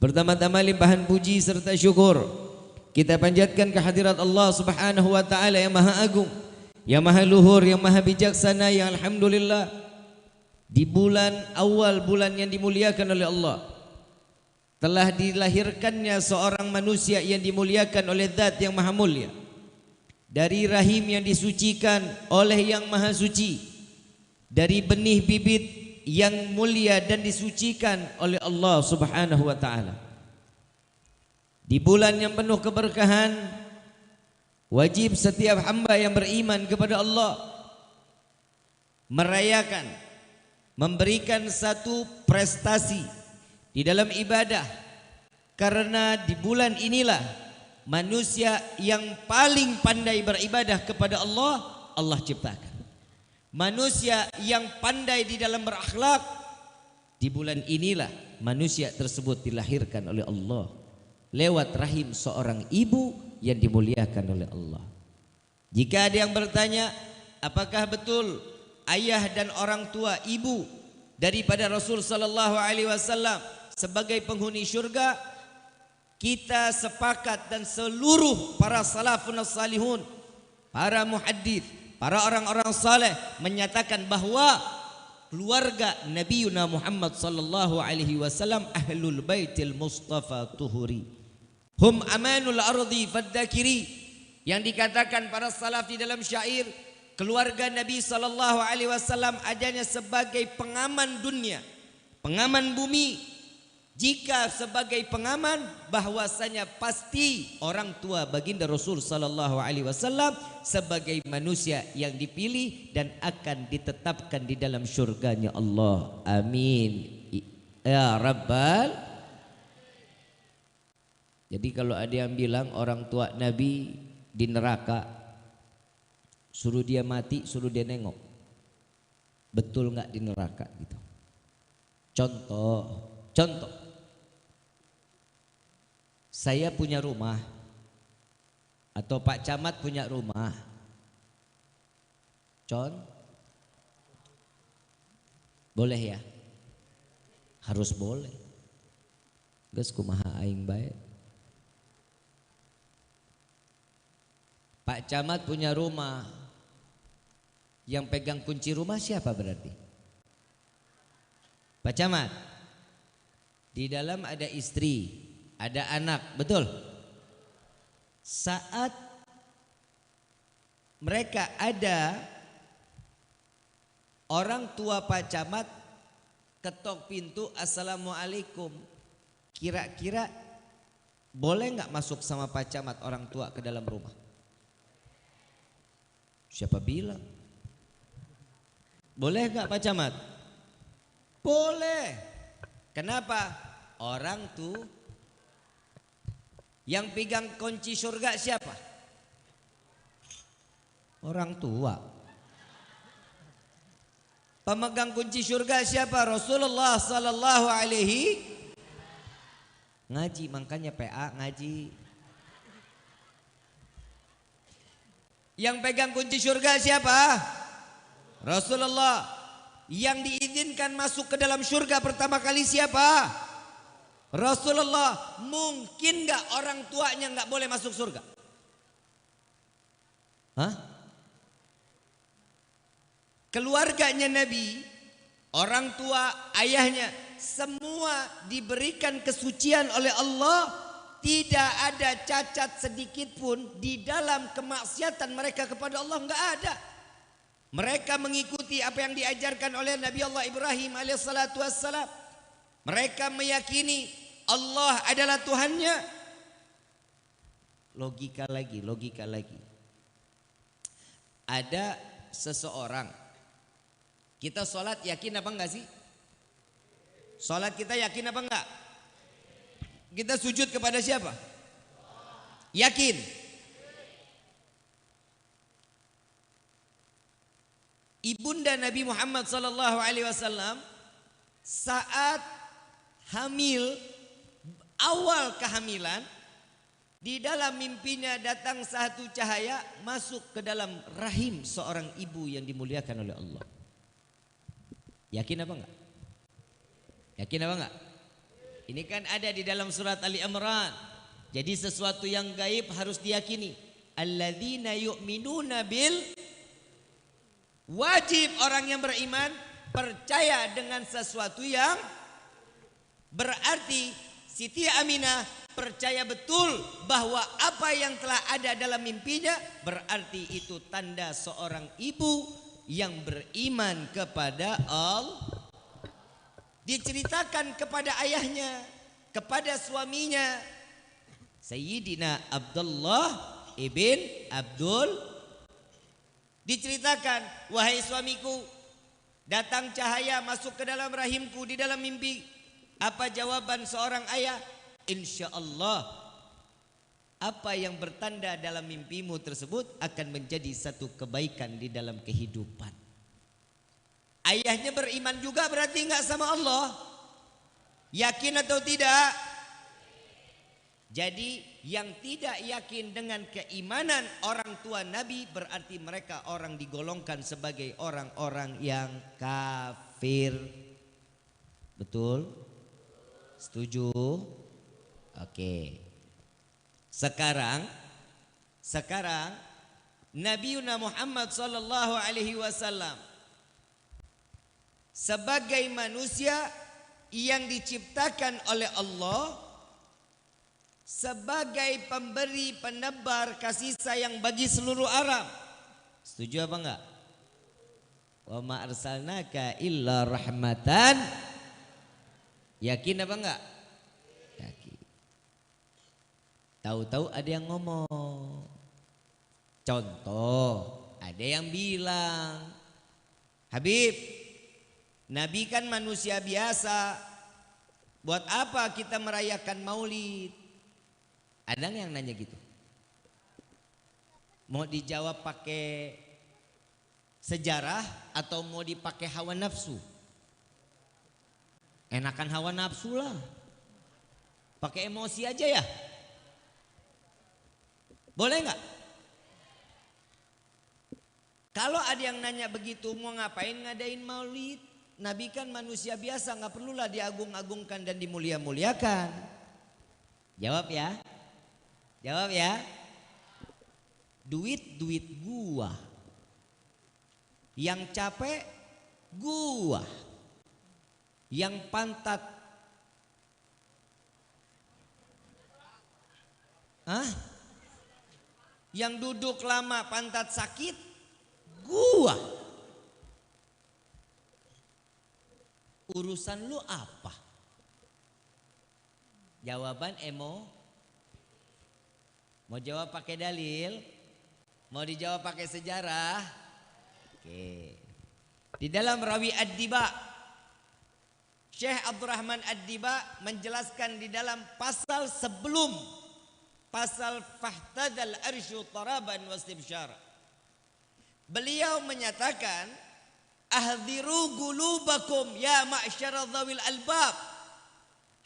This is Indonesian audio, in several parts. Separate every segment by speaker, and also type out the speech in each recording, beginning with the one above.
Speaker 1: Pertama-tama limpahan puji serta syukur kita panjatkan kehadirat Allah Subhanahu wa taala yang Maha Agung, yang Maha Luhur, yang Maha Bijaksana, yang alhamdulillah di bulan awal bulan yang dimuliakan oleh Allah telah dilahirkannya seorang manusia yang dimuliakan oleh Zat yang Maha Mulia dari rahim yang disucikan oleh yang Maha Suci, dari benih bibit yang mulia dan disucikan oleh Allah Subhanahu wa taala. Di bulan yang penuh keberkahan, wajib setiap hamba yang beriman kepada Allah merayakan, memberikan satu prestasi di dalam ibadah, karena di bulan inilah manusia yang paling pandai beribadah kepada Allah, Allah ciptakan. Manusia yang pandai di dalam berakhlak, di bulan inilah manusia tersebut dilahirkan oleh Allah lewat rahim seorang ibu yang dimuliakan oleh Allah. Jika ada yang bertanya, apakah betul ayah dan orang tua ibu daripada Rasul sallallahu alaihi wasallam sebagai penghuni syurga, kita sepakat dan seluruh para salafun salihun, para muhaddits, para orang-orang saleh menyatakan bahwa keluarga Nabiuna Muhammad sallallahu alaihi wasallam ahlul baitil mustafa tuhuri hum amanul ardi fadzakiri, yang dikatakan para salaf di dalam syair, keluarga Nabi sallallahu alaihi wasallam adanya sebagai pengaman dunia, pengaman bumi. Jika sebagai pengaman, bahwasanya pasti orang tua baginda Rasul sallallahu alaihi wasallam sebagai manusia yang dipilih dan akan ditetapkan di dalam syurganya Allah. Amin ya rabbal. Jadi kalau ada yang bilang orang tua Nabi di neraka, suruh dia mati, suruh dia nengok, betul nggak di neraka gitu? Contoh, saya punya rumah atau Pak Camat punya rumah, boleh ya? Harus boleh. Geus kumaha aing bae. Pak Camat punya rumah, yang pegang kunci rumah siapa berarti? Pak Camat. Di dalam ada istri, ada anak, betul? Saat mereka ada, orang tua Pak Camat ketok pintu, assalamualaikum, kira-kira boleh nggak masuk sama Pak Camat orang tua ke dalam rumah? Siapa bilang? Boleh nggak Pak Camat? Boleh. Kenapa? Orang tuh yang pegang kunci surga siapa? Orang tua. Pemegang kunci surga siapa? Rasulullah sallallahu alaihi. Ngaji, makanya PA ngaji. Yang pegang kunci surga siapa? Rasulullah. Yang diizinkan masuk ke dalam surga pertama kali siapa? Rasulullah. Mungkin gak orang tuanya gak boleh masuk surga? Hah? Keluarganya Nabi, orang tua, ayahnya, semua diberikan kesucian oleh Allah. Tidak ada cacat sedikit pun di dalam kemaksiatan mereka kepada Allah, enggak ada. Mereka mengikuti apa yang diajarkan oleh Nabi Allah Ibrahim alaihissalatu wassalam. Mereka meyakini Allah adalah Tuhannya. Logika lagi. Ada seseorang, kita sholat yakin apa enggak sih? Sholat kita yakin apa enggak? Kita sujud kepada siapa? Yakin. Ibunda Nabi Muhammad sallallahu alaihi wasallam saat hamil, awal kehamilan, di dalam mimpinya datang satu cahaya masuk ke dalam rahim seorang ibu yang dimuliakan oleh Allah. Yakin apa enggak? Yakin apa enggak? Ini kan ada di dalam surat Ali Imran. Jadi sesuatu yang gaib harus diyakini. Alladzina yu'minuna bil, wajib orang yang beriman percaya dengan sesuatu yang, berarti Siti Aminah percaya betul bahwa apa yang telah ada dalam mimpinya berarti itu tanda seorang ibu yang beriman kepada Allah. Diceritakan kepada ayahnya, kepada suaminya Sayyidina Abdullah ibn Abdul. Diceritakan, wahai suamiku, datang cahaya masuk ke dalam rahimku di dalam mimpi. Apa jawaban seorang ayah? Insya Allah apa yang bertanda dalam mimpimu tersebut akan menjadi satu kebaikan di dalam kehidupan. Ayahnya beriman juga berarti enggak sama Allah? Yakin atau tidak? Jadi yang tidak yakin dengan keimanan orang tua Nabi berarti mereka orang digolongkan sebagai orang-orang yang kafir. Betul? Setuju? Oke. Sekarang Nabi Muhammad sallallahu alaihi wasallam sebagai manusia yang diciptakan oleh Allah, sebagai pemberi penebar kasih sayang bagi seluruh alam. Setuju apa enggak? Wa ma arsalnaka illa rahmatan. Yakin apa enggak? Yakin. Tahu-tahu ada yang ngomong. Contoh, ada yang bilang, Habib, Nabi kan manusia biasa, buat apa kita merayakan maulid? Ada yang nanya gitu? Mau dijawab pakai sejarah atau mau dipakai hawa nafsu? Enakan hawa nafsu lah. Pakai emosi aja ya. Boleh nggak? Kalau ada yang nanya begitu, mau ngapain ngadain maulid? Nabi kan manusia biasa, nggak perlulah diagung-agungkan dan dimulia-muliakan. Jawab ya. Jawab ya. Duit gua. Yang capek gua. Yang pantat yang duduk lama pantat sakit gua. Urusan lu apa? Jawaban mau jawab pakai dalil, mau dijawab pakai sejarah. Oke. Di dalam Rawi Ad-Diba, Syekh Abdurrahman Ad-Diba menjelaskan di dalam pasal sebelum pasal fahtadal arsyu taraban wastibsyar. Beliau menyatakan, ahdziru gulubakum ya ma'syara dhawil albab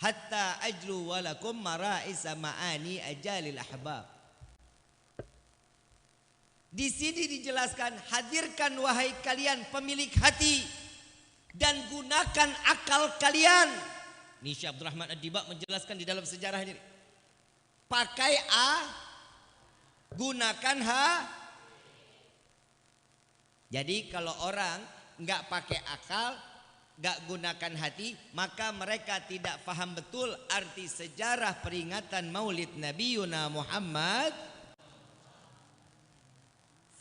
Speaker 1: hatta ajlu walakum mara'isa ma'ani ajalil ahbab. Di sini dijelaskan, hadirkan wahai kalian pemilik hati dan gunakan akal kalian. Ini Syekh Abdurrahman Ad-Diba menjelaskan di dalam sejarahnya. Pakai A, gunakan H. Jadi kalau orang nggak pakai akal, nggak gunakan hati, maka mereka tidak paham betul arti sejarah peringatan Maulid Nabi Yuna Muhammad.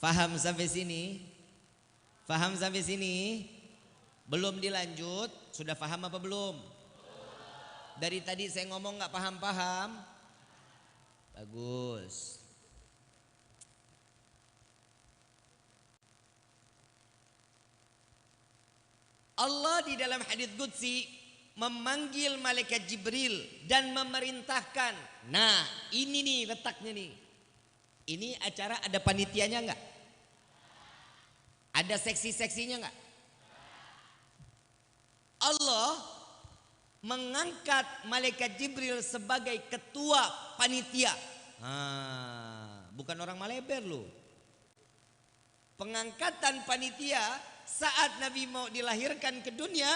Speaker 1: Faham sampai sini? Faham sampai sini? Belum dilanjut? Sudah paham apa belum? Dari tadi saya ngomong nggak paham-paham. Bagus. Allah di dalam hadits qudsi memanggil malaikat Jibril dan memerintahkan. Nah, ini nih letaknya nih. Ini acara ada panitianya enggak? Ada seksi-seksinya enggak? Allah mengangkat malaikat Jibril sebagai ketua panitia. Bukan orang Maleber loh. Pengangkatan panitia saat Nabi mau dilahirkan ke dunia,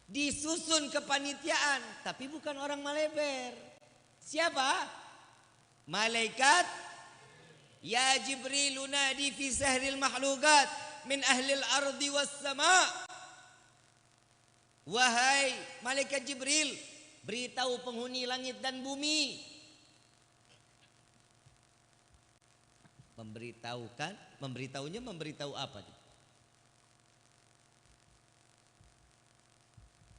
Speaker 1: disusun kepanitiaan, tapi bukan orang Maleber. Siapa? Malaikat. Ya Jibril nadi fi sahril mahlukat min ahlil ardi was sama. Wahai malaikat Jibril, beritahu penghuni langit dan bumi. Memberitahukan, memberitahunya memberitahu apa?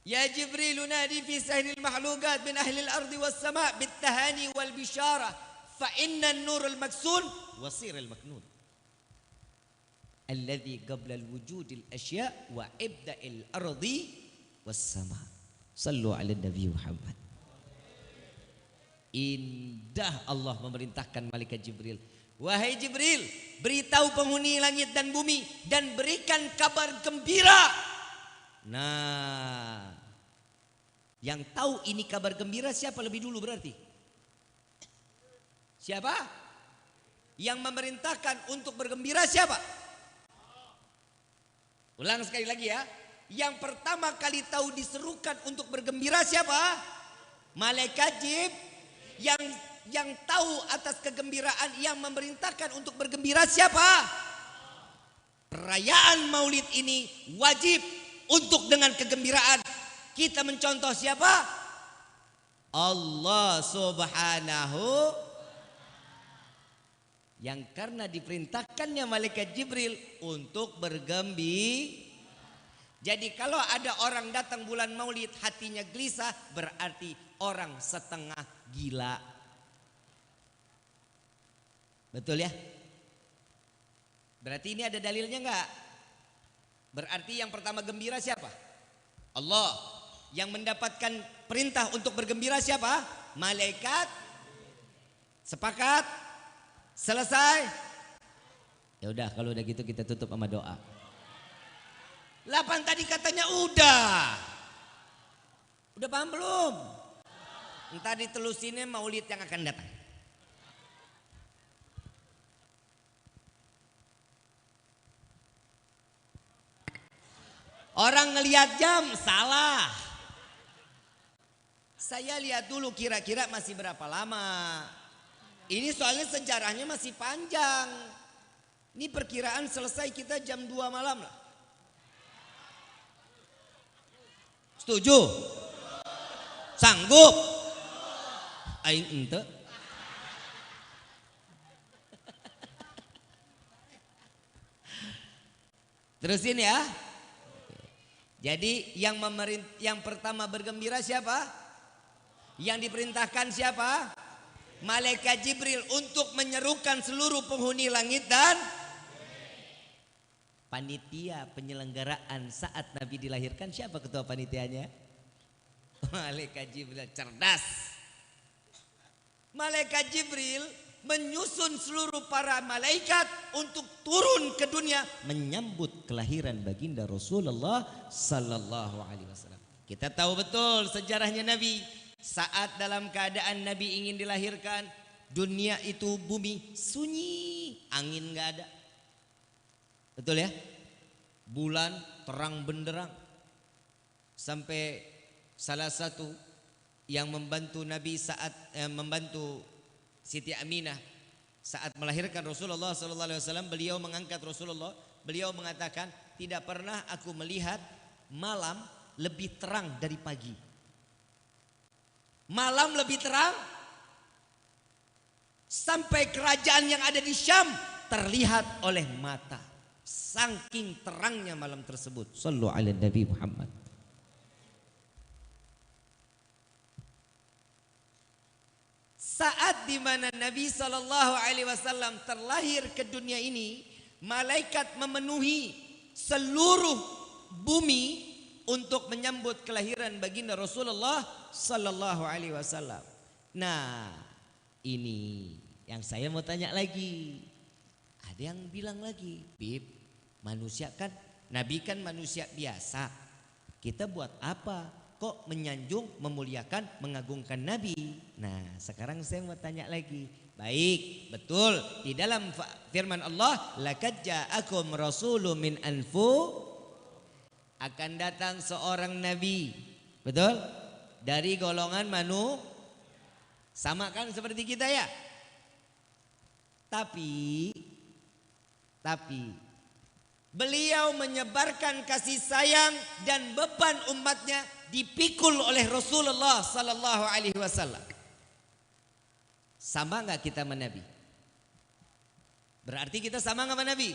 Speaker 1: Ya Jibril nadi fi sahril mahlukat min ahlil ardi was sama bittahani wal bisyarah fa inna an-nur al-maksun wasir al-maknun alladhi qabla al-wujud al-ashya wa ibda al-ardi was sama. Sallu ala Nabi Muhammad. Indah Allah memerintahkan malaikat Jibril, wahai Jibril, beritahu penghuni langit dan bumi dan berikan kabar gembira. Nah, yang tahu ini kabar gembira siapa lebih dulu berarti? Siapa? Yang memerintahkan untuk bergembira siapa? Ulang sekali lagi ya. Yang pertama kali tahu diserukan untuk bergembira siapa? Malaikat Jibril. Yang tahu atas kegembiraan, yang memerintahkan untuk bergembira siapa? Perayaan Maulid ini wajib untuk dengan kegembiraan kita mencontoh siapa? Allah Subhanahu, yang karena diperintahkannya malaikat Jibril untuk bergembira. Jadi kalau ada orang datang bulan Maulid hatinya gelisah, berarti orang setengah gila. Betul ya? Berarti ini ada dalilnya enggak? Berarti yang pertama gembira siapa? Allah. Yang mendapatkan perintah untuk bergembira siapa? Malaikat. Sepakat? Selesai? Ya udah, kalau udah gitu kita tutup sama doa. 8 tadi katanya udah. Udah paham belum? Entar ditelusinnya Maulid yang akan datang. Orang ngelihat jam salah. Saya lihat dulu kira-kira masih berapa lama. Ini soalnya sejarahnya masih panjang. Ini perkiraan selesai kita jam 2 malam lah. Setuju? Sanggup? Aing ente. Terusin ya. Jadi yang pertama bergembira siapa? Yang diperintahkan siapa? Malaikat Jibril untuk menyerukan seluruh penghuni langit dan panitia penyelenggaraan saat Nabi dilahirkan. Siapa ketua panitianya? Malaikat Jibril. Cerdas. Malaikat Jibril menyusun seluruh para malaikat untuk turun ke dunia menyambut kelahiran baginda Rasulullah sallallahu alaihi wasallam. Kita tahu betul sejarahnya Nabi. Saat dalam keadaan Nabi ingin dilahirkan, dunia itu bumi sunyi, angin enggak ada. Betul ya? Bulan terang benderang. Sampai salah satu yang membantu Nabi saat membantu Siti Aminah saat melahirkan Rasulullah sallallahu alaihi wasallam, beliau mengangkat Rasulullah, beliau mengatakan, tidak pernah aku melihat malam lebih terang dari pagi. Malam lebih terang sampai kerajaan yang ada di Syam terlihat oleh mata. Saking terangnya malam tersebut. Sallu ala Nabi Muhammad. Saat di mana Nabi sallallahu alaihi wasallam terlahir ke dunia ini, malaikat memenuhi seluruh bumi untuk menyambut kelahiran baginda Rasulullah sallallahu alaihi wasallam. Nah, ini yang saya mau tanya lagi. Ada yang bilang lagi, Bib, manusia kan, Nabi kan manusia biasa. Kita buat apa? Kok menyanjung, memuliakan, mengagungkan Nabi? Nah, sekarang saya mau tanya lagi. Baik, betul. Di dalam firman Allah, laqad ja'akum rasulun min akan datang seorang nabi. Betul? Dari golongan manusia. Sama kan seperti kita ya? Tapi beliau menyebarkan kasih sayang dan beban umatnya dipikul oleh Rasulullah sallallahu alaihi wasallam. Sama enggak kita sama Nabi? Berarti kita sama enggak sama Nabi?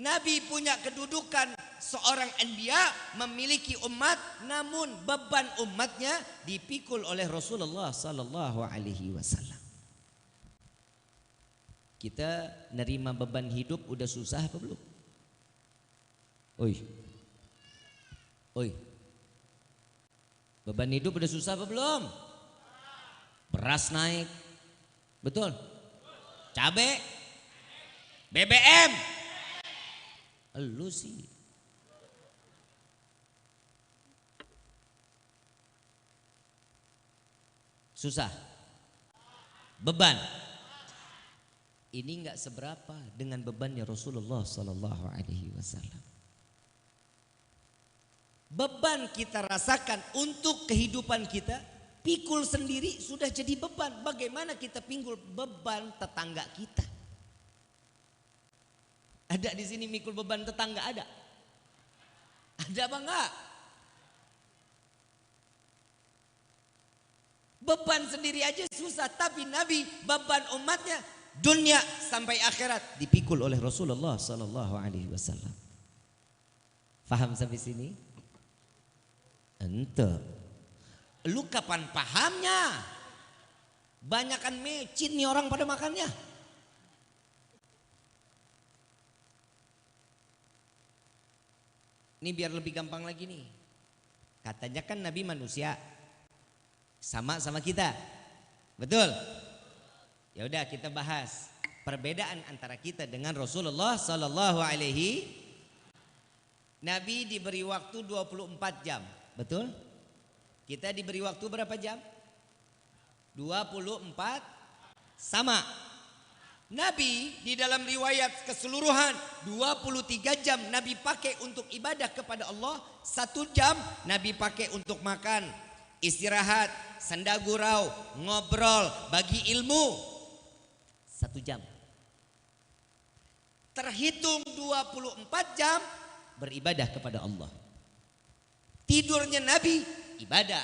Speaker 1: Nabi punya kedudukan seorang anbiya, memiliki umat, namun beban umatnya dipikul oleh Rasulullah sallallahu alaihi wasallam. Kita nerima beban hidup udah susah apa belum? Oi. Beban hidup udah susah apa belum? Beras naik. Betul? Cabe, BBM. Lu sih. Susah. Beban. Ini enggak seberapa dengan bebannya Rasulullah sallallahu alaihi wasallam. Beban kita rasakan untuk kehidupan kita, pikul sendiri sudah jadi beban. Bagaimana kita pikul beban tetangga kita? Ada di sini mikul beban tetangga ada? Ada apa enggak? Beban sendiri aja susah, tapi Nabi beban umatnya dunia sampai akhirat dipikul oleh Rasulullah sallallahu alaihi wasallam. Faham sampai sini? Ente. Lu kapan pahamnya? Banyakan mecin nih orang pada makannya. Ini biar lebih gampang lagi nih. Katanya kan Nabi manusia. Sama kita. Betul? Ya udah kita bahas perbedaan antara kita dengan Rasulullah sallallahu alaihi. Nabi diberi waktu 24 jam. Betul? Kita diberi waktu berapa jam? 24 sama. Nabi di dalam riwayat keseluruhan 23 jam Nabi pakai untuk ibadah kepada Allah. 1 jam Nabi pakai untuk makan, istirahat, senda gurau, ngobrol, bagi ilmu. 1 jam. Terhitung 24 jam beribadah kepada Allah. Tidurnya Nabi ibadah.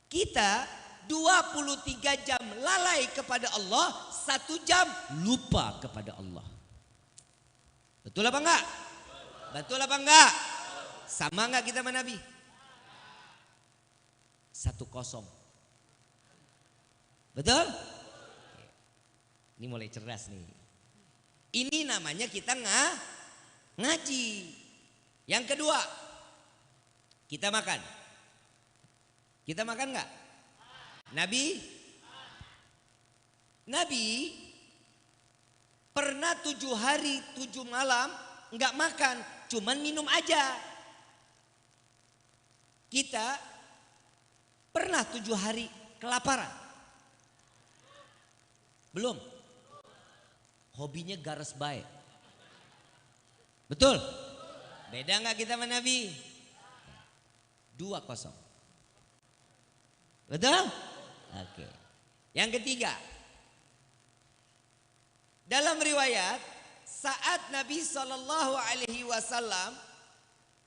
Speaker 1: Kita 23 jam lalai kepada Allah, 1 jam lupa kepada Allah. Betul apa enggak? Betul apa enggak? Sama enggak kita sama Nabi? 1-0. Betul? Ini mulai cerdas nih. Ini namanya kita ngaji. Yang kedua, kita makan. Kita makan enggak? Nabi pernah 7 hari 7 malam enggak makan, cuman minum aja. Kita pernah 7 hari kelaparan? Belum. Hobinya garas baik. Betul? Beda enggak kita sama Nabi? 2-0. Betul? Oke. Yang ketiga, dalam riwayat saat Nabi Shallallahu Alaihi Wasallam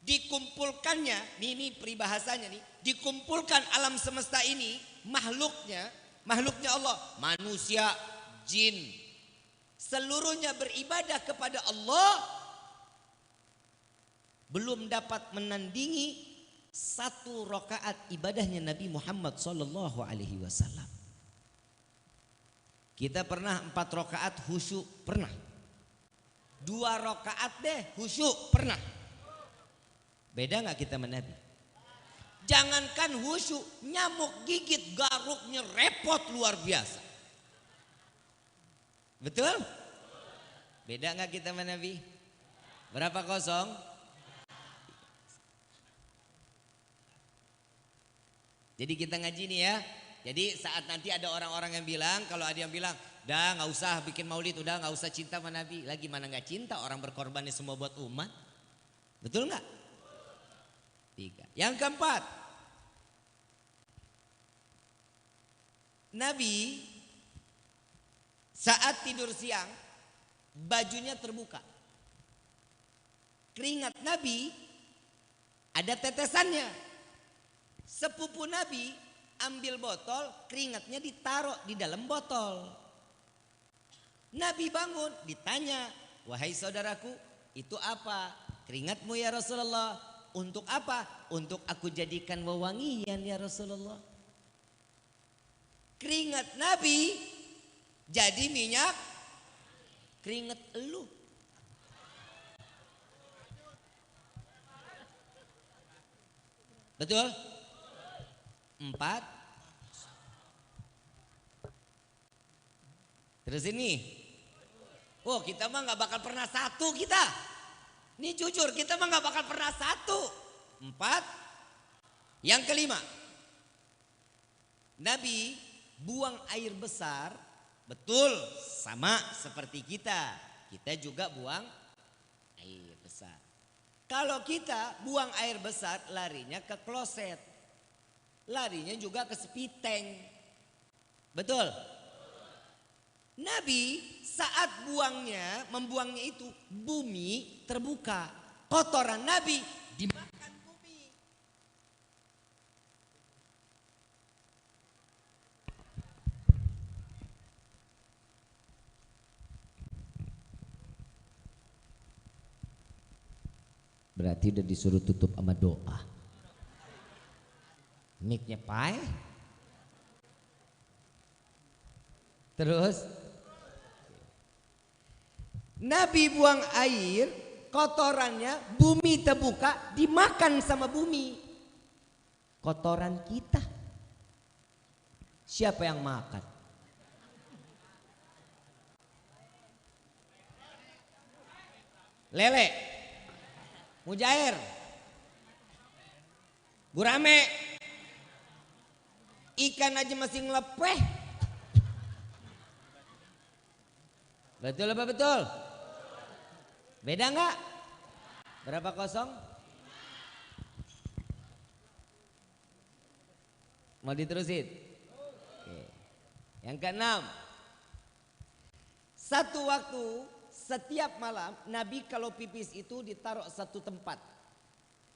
Speaker 1: dikumpulkannya, ini peribahasanya nih, dikumpulkan alam semesta ini, makhluknya Allah, manusia, jin, seluruhnya beribadah kepada Allah, belum dapat menandingi 1 rakaat ibadahnya Nabi Muhammad sallallahu alaihi wasallam. Kita pernah 4 rakaat khusyuk, pernah. 2 rakaat deh khusyuk, pernah. Beda enggak kita sama Nabi? Jangankan khusyuk, nyamuk gigit garuknya repot luar biasa. Betul? Beda enggak kita sama Nabi? Berapa 0? Jadi kita ngaji nih ya. Jadi saat nanti ada orang-orang yang bilang, kalau ada yang bilang, dah nggak usah bikin maulid, udah nggak usah cinta sama Nabi. Lagi mana nggak cinta, orang berkorbannya semua buat umat. Betul nggak? 3. Yang keempat, Nabi saat tidur siang bajunya terbuka. Keringat Nabi ada tetesannya. Sepupu Nabi ambil botol, keringatnya ditaruh di dalam botol. Nabi bangun, ditanya, "Wahai saudaraku, itu apa?" "Keringatmu ya Rasulullah." "Untuk apa?" "Untuk aku jadikan wewangian ya Rasulullah." Keringat Nabi jadi minyak keringat elu. Betul? 4. Terus ini, oh kita mah nggak bakal pernah satu kita. Ini jujur, kita mah nggak bakal pernah satu. 4. Yang kelima, Nabi buang air besar, betul sama seperti kita. Kita juga buang air besar. Kalau kita buang air besar, larinya ke kloset. Larinya juga ke spiteng. Betul? Nabi saat membuangnya itu bumi terbuka. Kotoran Nabi dimakan bumi. Berarti udah disuruh tutup sama doa. Mic-nya pai. Terus Nabi buang air, kotorannya bumi terbuka, dimakan sama bumi. Kotoran kita. Siapa yang makan? Lele, Mujair, Gurame, ikan aja masih ngelepeh. Betul apa betul? Beda nggak? Berapa kosong? Mau diterusin? Oke. Yang keenam, satu waktu setiap malam Nabi kalau pipis itu ditaruh satu tempat.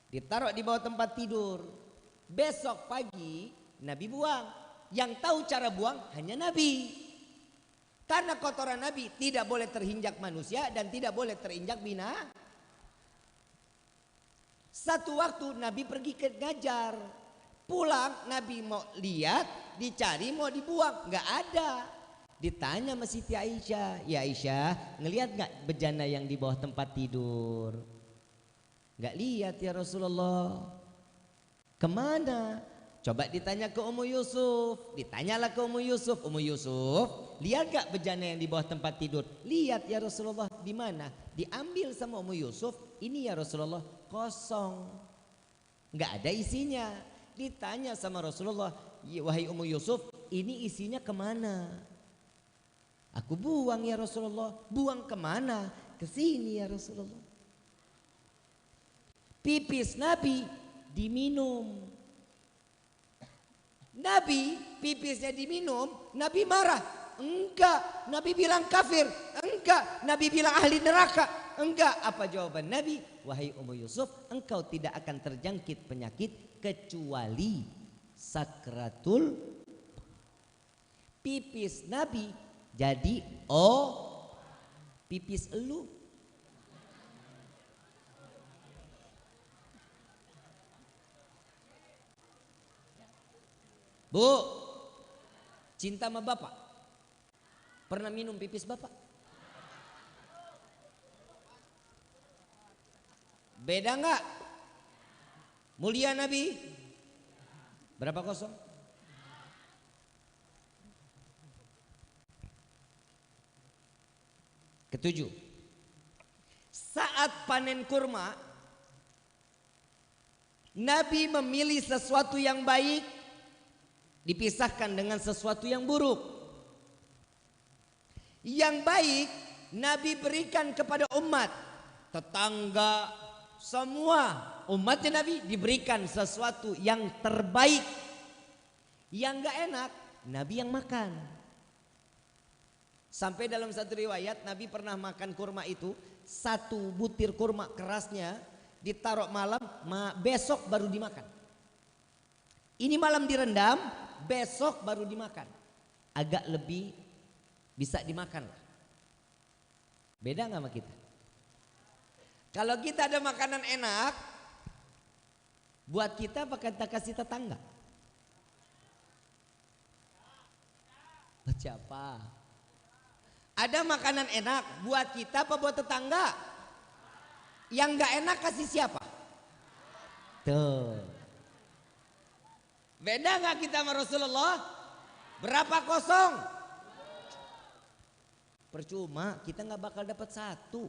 Speaker 1: Ditaruh di bawah tempat tidur. Besok pagi Nabi buang. Yang tahu cara buang hanya Nabi. Karena kotoran Nabi tidak boleh terinjak manusia dan tidak boleh terinjak binatang. Satu waktu Nabi pergi ke ngajar. Pulang Nabi mau lihat, dicari mau dibuang, nggak ada. Ditanya sama Siti Aisyah, "Ya Aisyah, ngelihat nggak bejana yang di bawah tempat tidur?" "Nggak lihat ya Rasulullah." "Kemana?" Coba ditanya ke Ummu Yusuf. Ditanyalah ke Ummu Yusuf, "Ummu Yusuf, lihat gak bejana yang di bawah tempat tidur?" "Lihat ya Rasulullah." "Di mana?" Diambil sama Ummu Yusuf. "Ini ya Rasulullah, kosong, gak ada isinya." Ditanya sama Rasulullah, "Wahai Ummu Yusuf, ini isinya kemana?" "Aku buang ya Rasulullah." "Buang kemana?" "Ke sini ya Rasulullah." Pipis Nabi diminum. Nabi pipisnya diminum, Nabi marah. Enggak. Nabi bilang kafir. Enggak. Nabi bilang ahli neraka. Enggak. Apa jawaban Nabi? "Wahai Ummu Yusuf, engkau tidak akan terjangkit penyakit kecuali sakratul." Pipis Nabi jadi pipis elu. Bu, cinta sama bapak? Pernah minum pipis bapak? Beda nggak? Mulia Nabi? Berapa kosong? Ketujuh, saat panen kurma, Nabi memilih sesuatu yang baik dipisahkan dengan sesuatu yang buruk. Yang baik Nabi berikan kepada umat, tetangga, semua umatnya Nabi diberikan sesuatu yang terbaik. Yang gak enak Nabi yang makan. Sampai dalam satu riwayat Nabi pernah makan kurma itu, satu butir kurma kerasnya ditaruh malam, besok baru dimakan. Ini malam direndam, besok baru dimakan. Agak lebih bisa dimakan lah. Beda gak sama kita? Kalau kita ada makanan enak, buat kita apa kita kasih tetangga? Buat siapa? Ada makanan enak buat kita apa buat tetangga? Yang gak enak kasih siapa? Tuh. Beda gak kita sama Rasulullah? Berapa kosong? Percuma, kita gak bakal dapat satu.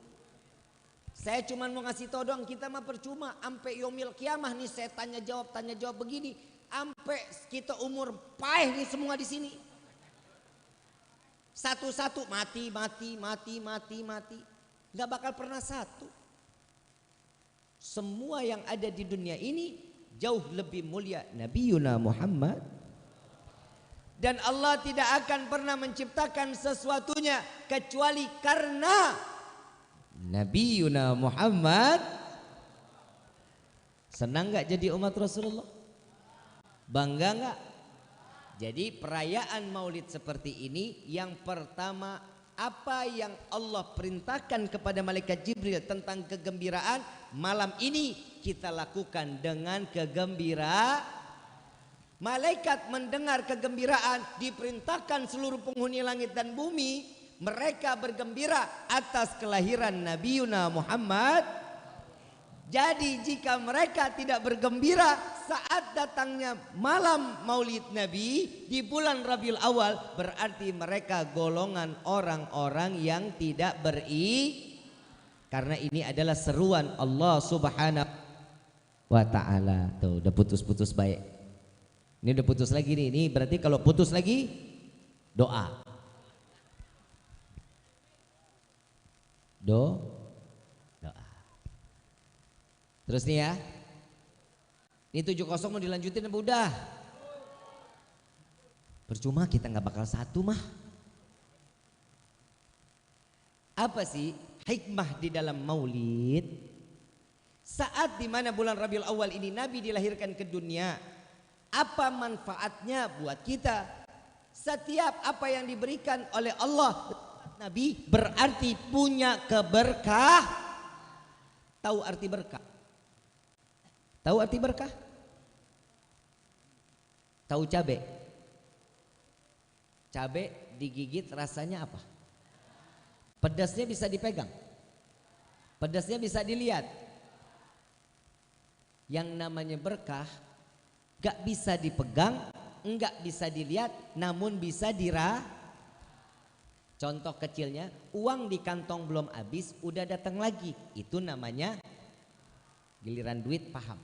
Speaker 1: Saya cuma mau ngasih tau doang, kita mah percuma. Sampai yomil kiamah nih saya tanya jawab begini. Sampai kita umur paeh nih semua di sini. Satu-satu mati. Gak bakal pernah satu. Semua yang ada di dunia ini jauh lebih mulia Nabiuna Muhammad. Dan Allah tidak akan pernah menciptakan sesuatunya kecuali karena Nabiuna Muhammad. Senang gak jadi umat Rasulullah? Bangga gak? Jadi perayaan maulid seperti ini, yang pertama apa yang Allah perintahkan kepada malaikat Jibril tentang kegembiraan, malam ini kita lakukan dengan kegembiraan. Malaikat mendengar kegembiraan, diperintahkan seluruh penghuni langit dan bumi, mereka bergembira atas kelahiran Nabiuna Muhammad. Jadi jika mereka tidak bergembira saat datangnya malam maulid Nabi di bulan Rabiul Awal, berarti mereka golongan orang-orang yang tidak karena ini adalah seruan Allah Subhanahu wa ta'ala. Tuh udah putus-putus baik. Ini udah putus lagi nih. Ini berarti kalau putus lagi doa. Doa. Terus nih ya. Ini 70 mau dilanjutin apa udah? Percuma kita nggak bakal satu mah. Apa sih hikmah di dalam maulid? Saat dimana bulan Rabiul Awal ini Nabi dilahirkan ke dunia, apa manfaatnya buat kita? Setiap apa yang diberikan oleh Allah Nabi berarti punya keberkah. Tahu arti berkah? Tahu arti berkah? Tahu cabe? Cabe digigit rasanya apa? Pedasnya bisa dipegang. Pedasnya bisa dilihat. Yang namanya berkah gak bisa dipegang, enggak bisa dilihat, namun bisa Contoh kecilnya, uang di kantong belum habis, udah datang lagi. Itu namanya giliran duit, paham?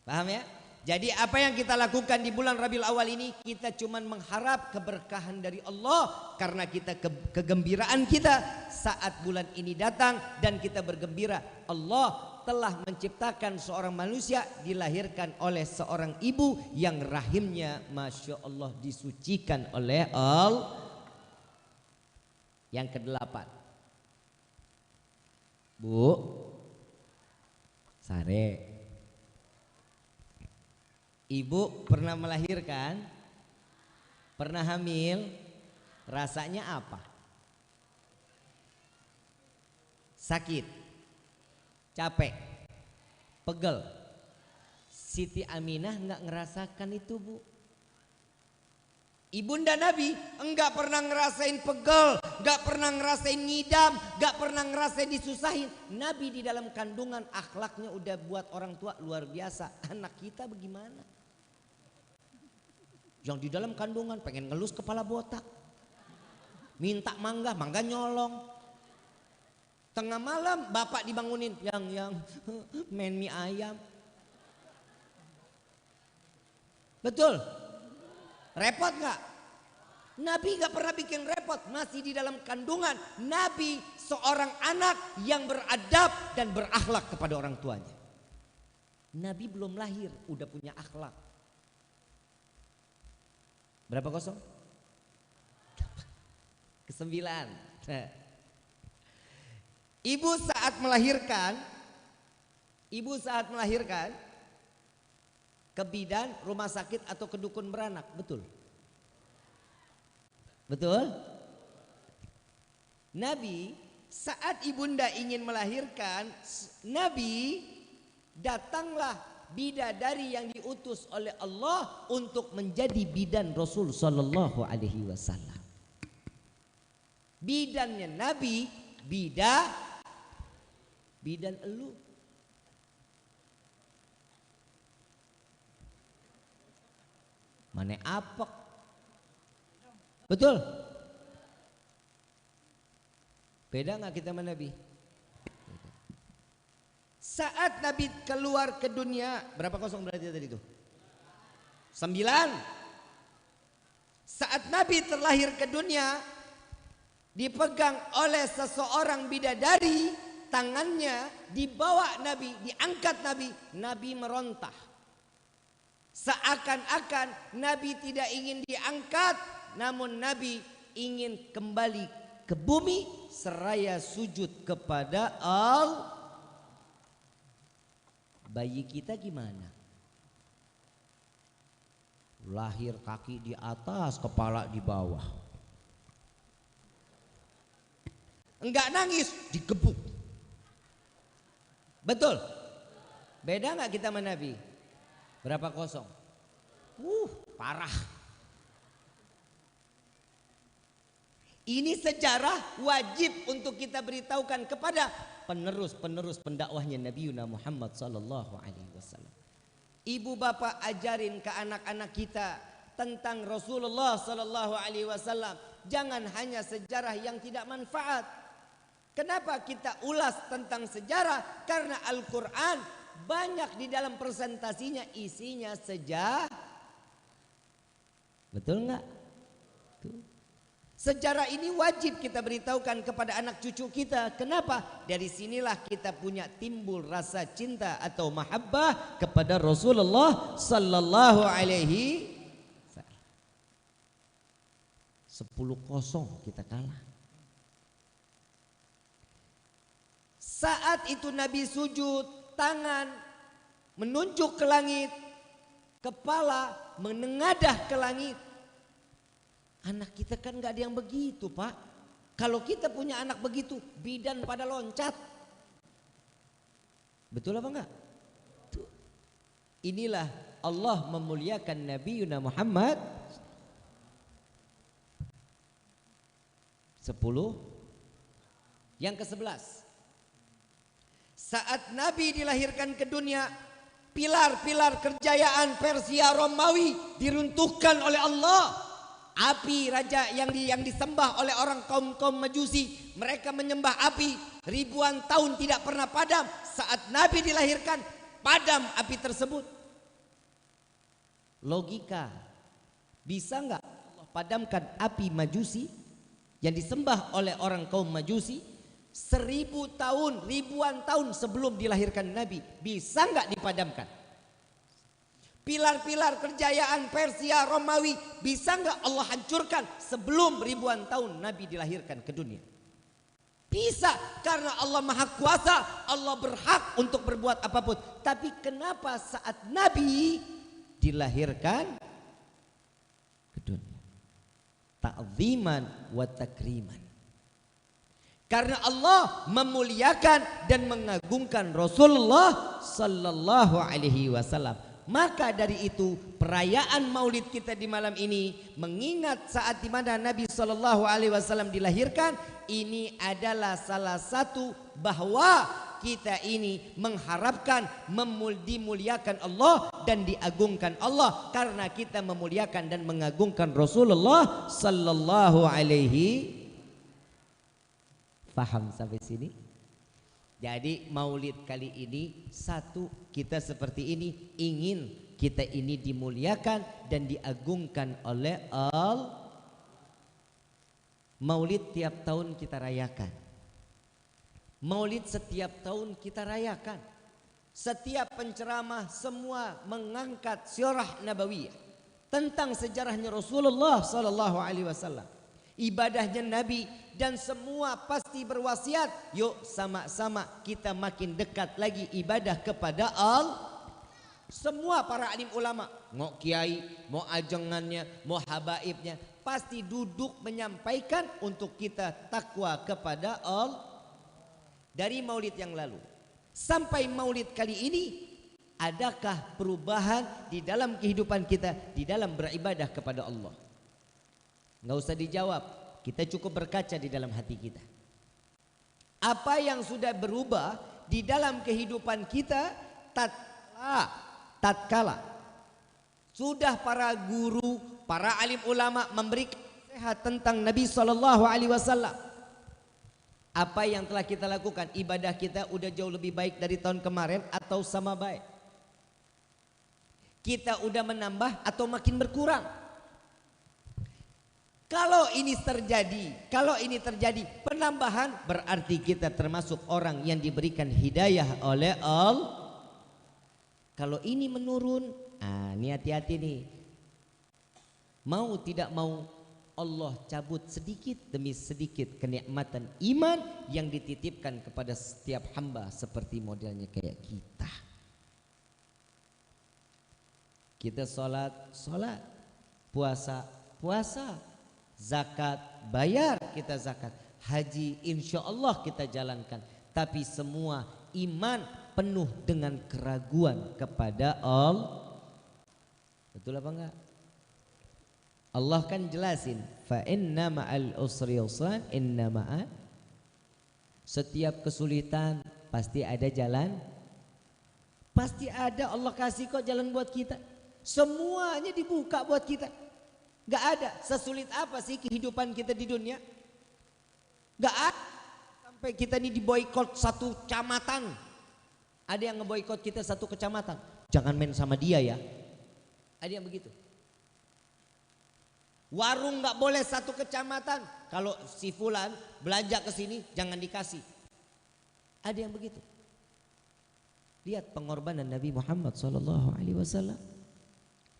Speaker 1: Paham ya? Jadi apa yang kita lakukan di bulan Rabiul Awal ini, kita cuman mengharap keberkahan dari Allah. Karena kita kegembiraan kita saat bulan ini datang dan kita bergembira. Allah telah menciptakan seorang manusia dilahirkan oleh seorang ibu yang rahimnya Masya Allah disucikan oleh Allah. Yang kedelapan, Bu Sare, ibu pernah melahirkan, pernah hamil, rasanya apa? Sakit, capek, pegel. Siti Aminah nggak ngerasakan itu, Bu. Ibunda Nabi enggak pernah ngerasain pegel, enggak pernah ngerasain ngidam, enggak pernah ngerasain disusahin. Nabi di dalam kandungan akhlaknya udah buat orang tua luar biasa. Anak kita bagaimana? Yang di dalam kandungan pengen ngelus kepala botak, minta mangga nyolong. Tengah malam bapak dibangunin, yang main mie ayam. Betul? Repot gak? Nabi gak pernah bikin repot, masih di dalam kandungan. Nabi seorang anak yang beradab dan berakhlak kepada orang tuanya. Nabi belum lahir udah punya akhlak. Berapa kosong? Kesembilan. Ibu saat melahirkan ke bidan, rumah sakit atau ke dukun beranak, betul? Betul? Nabi saat ibunda ingin melahirkan, Nabi datanglah bidadari yang diutus oleh Allah untuk menjadi bidan Rasul sallallahu alaihi wasallam. Bidannya Nabi, bidan elu. Mana apek? Betul? Beda nggak kita sama Nabi? Saat Nabi keluar ke dunia, berapa kosong berarti tadi itu? 9. Saat Nabi terlahir ke dunia, dipegang oleh seseorang bidadari, tangannya dibawa Nabi, diangkat Nabi, Nabi merontah. Seakan-akan Nabi tidak ingin diangkat, namun Nabi ingin kembali ke bumi seraya sujud kepada Allah. Bayi kita gimana? Lahir kaki di atas, kepala di bawah. Enggak nangis, digebuk. Betul? Beda nggak kita sama Nabi? Berapa kosong? Parah. Ini sejarah wajib untuk kita beritahukan kepada penerus pendakwahnya Nabi Muhammad sallallahu alaihi wasallam. Ibu bapak ajarin ke anak-anak kita tentang Rasulullah sallallahu alaihi wasallam. Jangan hanya sejarah yang tidak manfaat. Kenapa kita ulas tentang sejarah? Karena Al-Quran banyak di dalam presentasinya isinya sejarah. Betul nggak? Sejarah ini wajib kita beritahukan kepada anak cucu kita. Kenapa? Dari sinilah kita punya timbul rasa cinta atau mahabbah kepada Rasulullah sallallahu alaihi wasallam. 10-0 kita kalah. Saat itu Nabi sujud, tangan menunjuk ke langit, kepala menengadah ke langit. Anak kita kan gak ada yang begitu, Pak. Kalau kita punya anak begitu, bidan pada loncat. Betul apa enggak? Tuh. Inilah Allah memuliakan Nabi Muhammad. 10. Yang ke-11. Saat Nabi dilahirkan ke dunia, pilar-pilar kerjayaan Persia Romawi diruntuhkan oleh Allah. Api raja yang disembah oleh orang kaum Majusi, mereka menyembah api ribuan tahun tidak pernah padam. Saat Nabi dilahirkan, padam api tersebut. Logika, bisa nggak Allah padamkan api Majusi yang disembah oleh orang kaum Majusi 1000 tahun, ribuan tahun sebelum dilahirkan Nabi? Bisa nggak dipadamkan? Pilar-pilar kerjayaan Persia Romawi bisa nggak Allah hancurkan sebelum ribuan tahun Nabi dilahirkan ke dunia? Bisa, karena Allah Maha Kuasa, Allah berhak untuk berbuat apapun. Tapi kenapa saat Nabi dilahirkan ke dunia? Ta'ziman wa takriman. Karena Allah memuliakan dan mengagungkan Rasulullah sallallahu alaihi wasallam. Maka dari itu perayaan maulid kita di malam ini mengingat saat di mana Nabi sallallahu alaihi wasallam dilahirkan. Ini adalah salah satu bahwa kita ini mengharapkan dimuliakan Allah dan diagungkan Allah karena kita memuliakan dan mengagungkan Rasulullah sallallahu alaihi. Paham sampai sini? Jadi maulid kali ini satu, kita seperti ini ingin kita ini dimuliakan dan diagungkan oleh Allah. Maulid tiap tahun kita rayakan. Maulid setiap tahun kita rayakan. Setiap penceramah semua mengangkat sirah nabawiyah tentang sejarahnya Rasulullah sallallahu alaihi wasallam, ibadahnya Nabi, dan semua pasti berwasiat, yuk sama-sama kita makin dekat lagi ibadah kepada Allah. Semua para alim ulama, mau kiai, mau ajengannya, mau habaibnya, pasti duduk menyampaikan untuk kita takwa kepada Allah. Dari maulid yang lalu sampai maulid kali ini, adakah perubahan di dalam kehidupan kita di dalam beribadah kepada Allah? Nggak usah dijawab, kita cukup berkaca di dalam hati kita. Apa yang sudah berubah di dalam kehidupan kita tatkala sudah para guru, para alim ulama memberikan nasihat tentang Nabi sallallahu alaihi wasallam. Apa yang telah kita lakukan? Ibadah kita udah jauh lebih baik dari tahun kemarin atau sama baik? Kita udah menambah atau makin berkurang? Kalau ini terjadi penambahan, berarti kita termasuk orang yang diberikan hidayah oleh Allah. Kalau ini menurun, ini hati-hati nih. Mau tidak mau, Allah cabut sedikit demi sedikit kenikmatan iman yang dititipkan kepada setiap hamba seperti modelnya kayak kita. Kita sholat, puasa, zakat, bayar kita zakat, haji insya Allah kita jalankan. Tapi semua iman penuh dengan keraguan kepada Allah. Betul apa enggak? Allah kan jelasin, fa inna ma'al usri yusran, inna ma'al. Setiap kesulitan pasti ada jalan. Pasti ada, Allah kasih kok jalan buat kita. Semuanya dibuka buat kita. Gak ada sesulit apa sih kehidupan kita di dunia. Gak ada sampai kita ini diboikot satu kecamatan. Ada yang ngeboikot kita satu kecamatan, jangan main sama dia ya. Ada yang begitu. Warung nggak boleh satu kecamatan, kalau si fulan belanja ke sini jangan dikasih. Ada yang begitu. Lihat pengorbanan Nabi Muhammad SAW.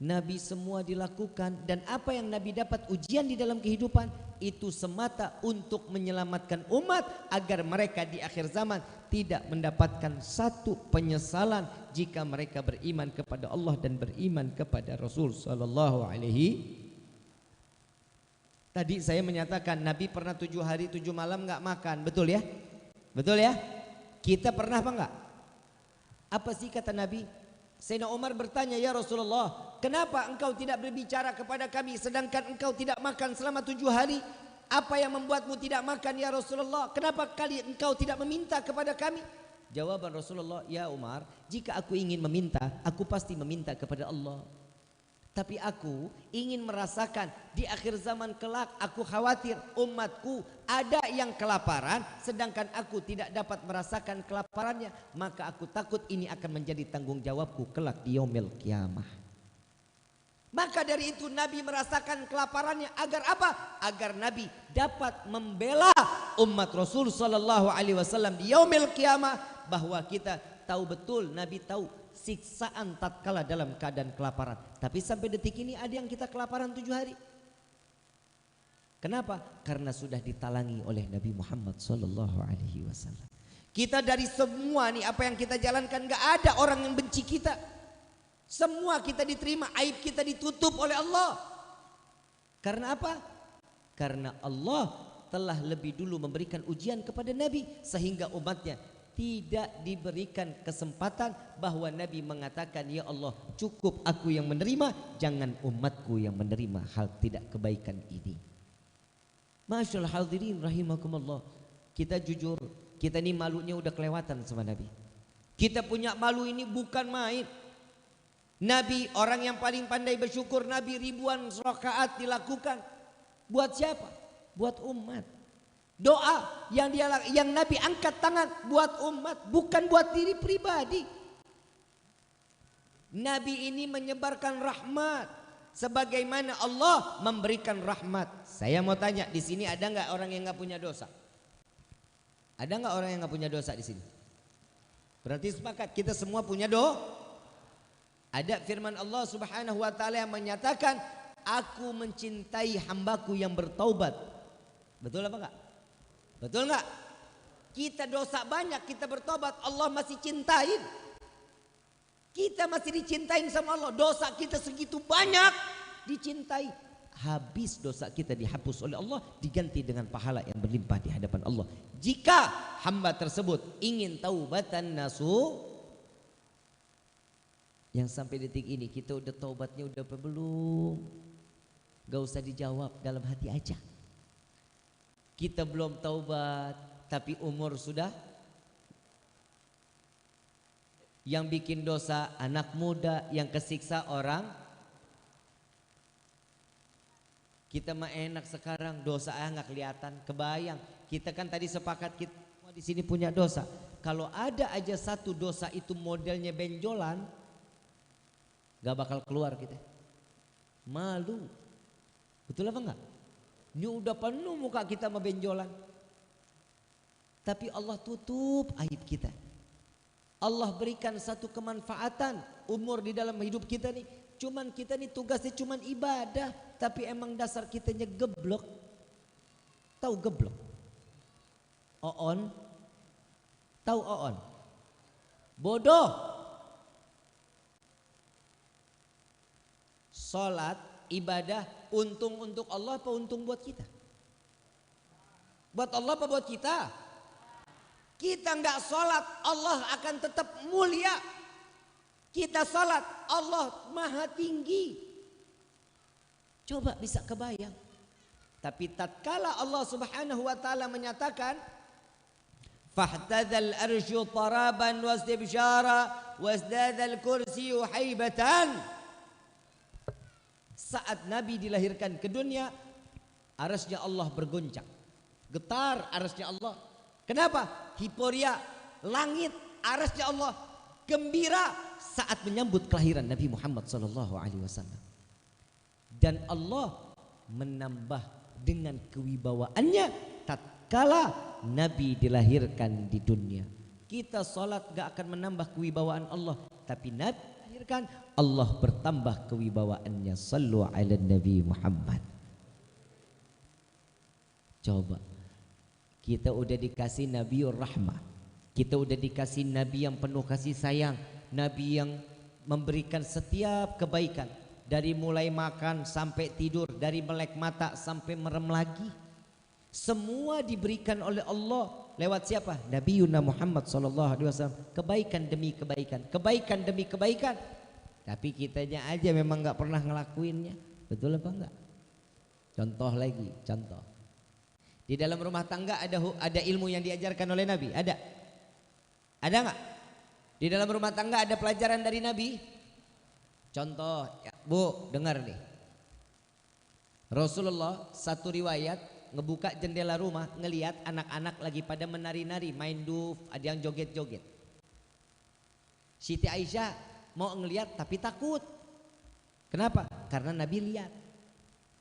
Speaker 1: Nabi semua dilakukan, dan apa yang Nabi dapat ujian di dalam kehidupan itu semata untuk menyelamatkan umat agar mereka di akhir zaman tidak mendapatkan satu penyesalan jika mereka beriman kepada Allah dan beriman kepada Rasul sallallahu alaihi. Tadi saya menyatakan Nabi pernah 7 hari 7 malam nggak makan, betul ya? Betul ya? Kita pernah apa enggak? Apa sih kata Nabi? Sayyidina Umar bertanya, ya Rasulullah, kenapa engkau tidak berbicara kepada kami sedangkan engkau tidak makan selama 7 hari? Apa yang membuatmu tidak makan ya Rasulullah? Kenapa kali engkau tidak meminta kepada kami? Jawaban Rasulullah, ya Umar, jika aku ingin meminta, aku pasti meminta kepada Allah. Tapi aku ingin merasakan di akhir zaman kelak, aku khawatir umatku ada yang kelaparan sedangkan aku tidak dapat merasakan kelaparannya, maka aku takut ini akan menjadi tanggung jawabku kelak di yaumil kiamah. Maka dari itu Nabi merasakan kelaparannya agar apa? Agar Nabi dapat membela umat Rasul sallallahu alaihi wasallam di yaumil kiamah, bahwa kita tahu betul, Nabi tahu siksaan tatkala dalam keadaan kelaparan. Tapi sampai detik ini ada yang kita kelaparan 7 hari. Kenapa? Karena sudah ditalangi oleh Nabi Muhammad sallallahu alaihi wasallam. Kita dari semua nih apa yang kita jalankan, gak ada orang yang benci kita. Semua kita diterima, aib kita ditutup oleh Allah. Karena apa? Karena Allah telah lebih dulu memberikan ujian kepada Nabi sehingga umatnya tidak diberikan kesempatan, bahwa Nabi mengatakan, ya Allah cukup aku yang menerima, jangan umatku yang menerima hal tidak kebaikan ini. Masyaallah hadirin rahimakumullah. Kita jujur, kita ini malunya udah kelewatan sama Nabi. Kita punya malu ini bukan main. Nabi orang yang paling pandai bersyukur. Nabi ribuan rakaat dilakukan. Buat siapa? Buat umat. Doa yang Nabi angkat tangan buat umat, bukan buat diri pribadi. Nabi ini menyebarkan rahmat. sebagaimana Allah memberikan rahmat. Saya mau tanya, di sini ada nggak orang yang nggak punya dosa? Ada nggak orang yang nggak punya dosa di sini? Berarti sepakat kita semua punya dosa. Ada firman Allah Subhanahu wa taala yang menyatakan, aku mencintai hambaku yang bertaubat. Betul apa enggak? Betul enggak? Kita dosa banyak, kita bertobat, Allah masih cintain. Kita masih dicintain sama Allah. Dosa kita segitu banyak, dicintai. Habis dosa kita dihapus oleh Allah, diganti dengan pahala yang berlimpah di hadapan Allah. Jika hamba tersebut ingin taubatan nasuh, yang sampai detik ini kita udah taubatnya udah apa belum? Gak usah dijawab, dalam hati aja. Kita belum taubat, tapi umur sudah. Yang bikin dosa anak muda, yang kesiksa orang. Kita mah enak sekarang, dosa nggak kelihatan, kebayang. Kita kan tadi sepakat kita semua di sini punya dosa. Kalau ada aja satu dosa itu modelnya benjolan, gak bakal keluar kita. Malu. Betul apa enggak? Ini udah penuh muka kita sama benjolan. Tapi Allah tutup aib kita. Allah berikan satu kemanfaatan umur di dalam hidup kita nih. Cuman kita nih tugasnya cuman ibadah, tapi emang dasar kitanya geblok. Tahu geblok? Oon? Tahu oon? Bodoh. Salat, ibadah, untung untuk Allah apa untung buat kita? Buat Allah apa buat kita? Kita nggak sholat, Allah akan tetap mulia. Kita sholat, Allah maha tinggi. Coba bisa kebayang. Tapi tatkala Allah Subhanahu wa taala menyatakan, fahtadzal arsyu taraban wastibsyara wasdadzal kursiyyu haibatan. Saat Nabi dilahirkan ke dunia, arasnya Allah bergoncang. Getar arasnya Allah. Kenapa? Hiporia, langit, arasnya Allah gembira saat menyambut kelahiran Nabi Muhammad SAW. Dan Allah menambah dengan kewibawaannya tatkala Nabi dilahirkan di dunia. Kita sholat gak akan menambah kewibawaan Allah, tapi Nabi dilahirkan, Allah bertambah kewibawaannya. Sallu ala Nabi Muhammad. Coba, kita udah dikasih Nabiur Rahmah, kita udah dikasih Nabi yang penuh kasih sayang, Nabi yang memberikan setiap kebaikan, dari mulai makan sampai tidur, dari melek mata sampai merem lagi, semua diberikan oleh Allah lewat siapa? Nabi Yuna Muhammad SAW. Kebaikan demi kebaikan, kebaikan demi kebaikan. Tapi kitanya aja memang nggak pernah ngelakuinnya. Betul apa enggak? Contoh lagi, contoh. Di dalam rumah tangga ada ilmu yang diajarkan oleh Nabi? Ada? Ada nggak? Di dalam rumah tangga ada pelajaran dari Nabi? Contoh, ya, Bu, dengar nih. Rasulullah satu riwayat ngebuka jendela rumah, ngelihat anak-anak lagi pada menari-nari, main duf, ada yang joget-joget. Siti Aisyah mau ngelihat tapi takut. Kenapa? Karena Nabi lihat,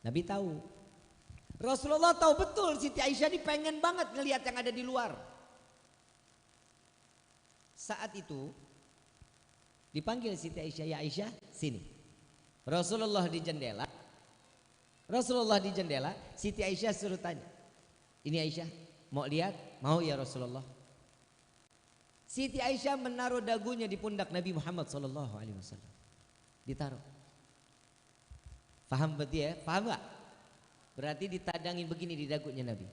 Speaker 1: Nabi tahu. Rasulullah tahu betul Siti Aisyah ini pengen banget ngelihat yang ada di luar. Saat itu dipanggil Siti Aisyah, ya Aisyah sini. Rasulullah di jendela. Rasulullah di jendela, Siti Aisyah suruh tanya, ini Aisyah mau lihat? Mau ya Rasulullah. Siti Aisyah menaruh dagunya di pundak Nabi Muhammad SAW. Ditaruh. Paham berarti ya? Paham gak? Berarti ditadangin begini di dagunya Nabi.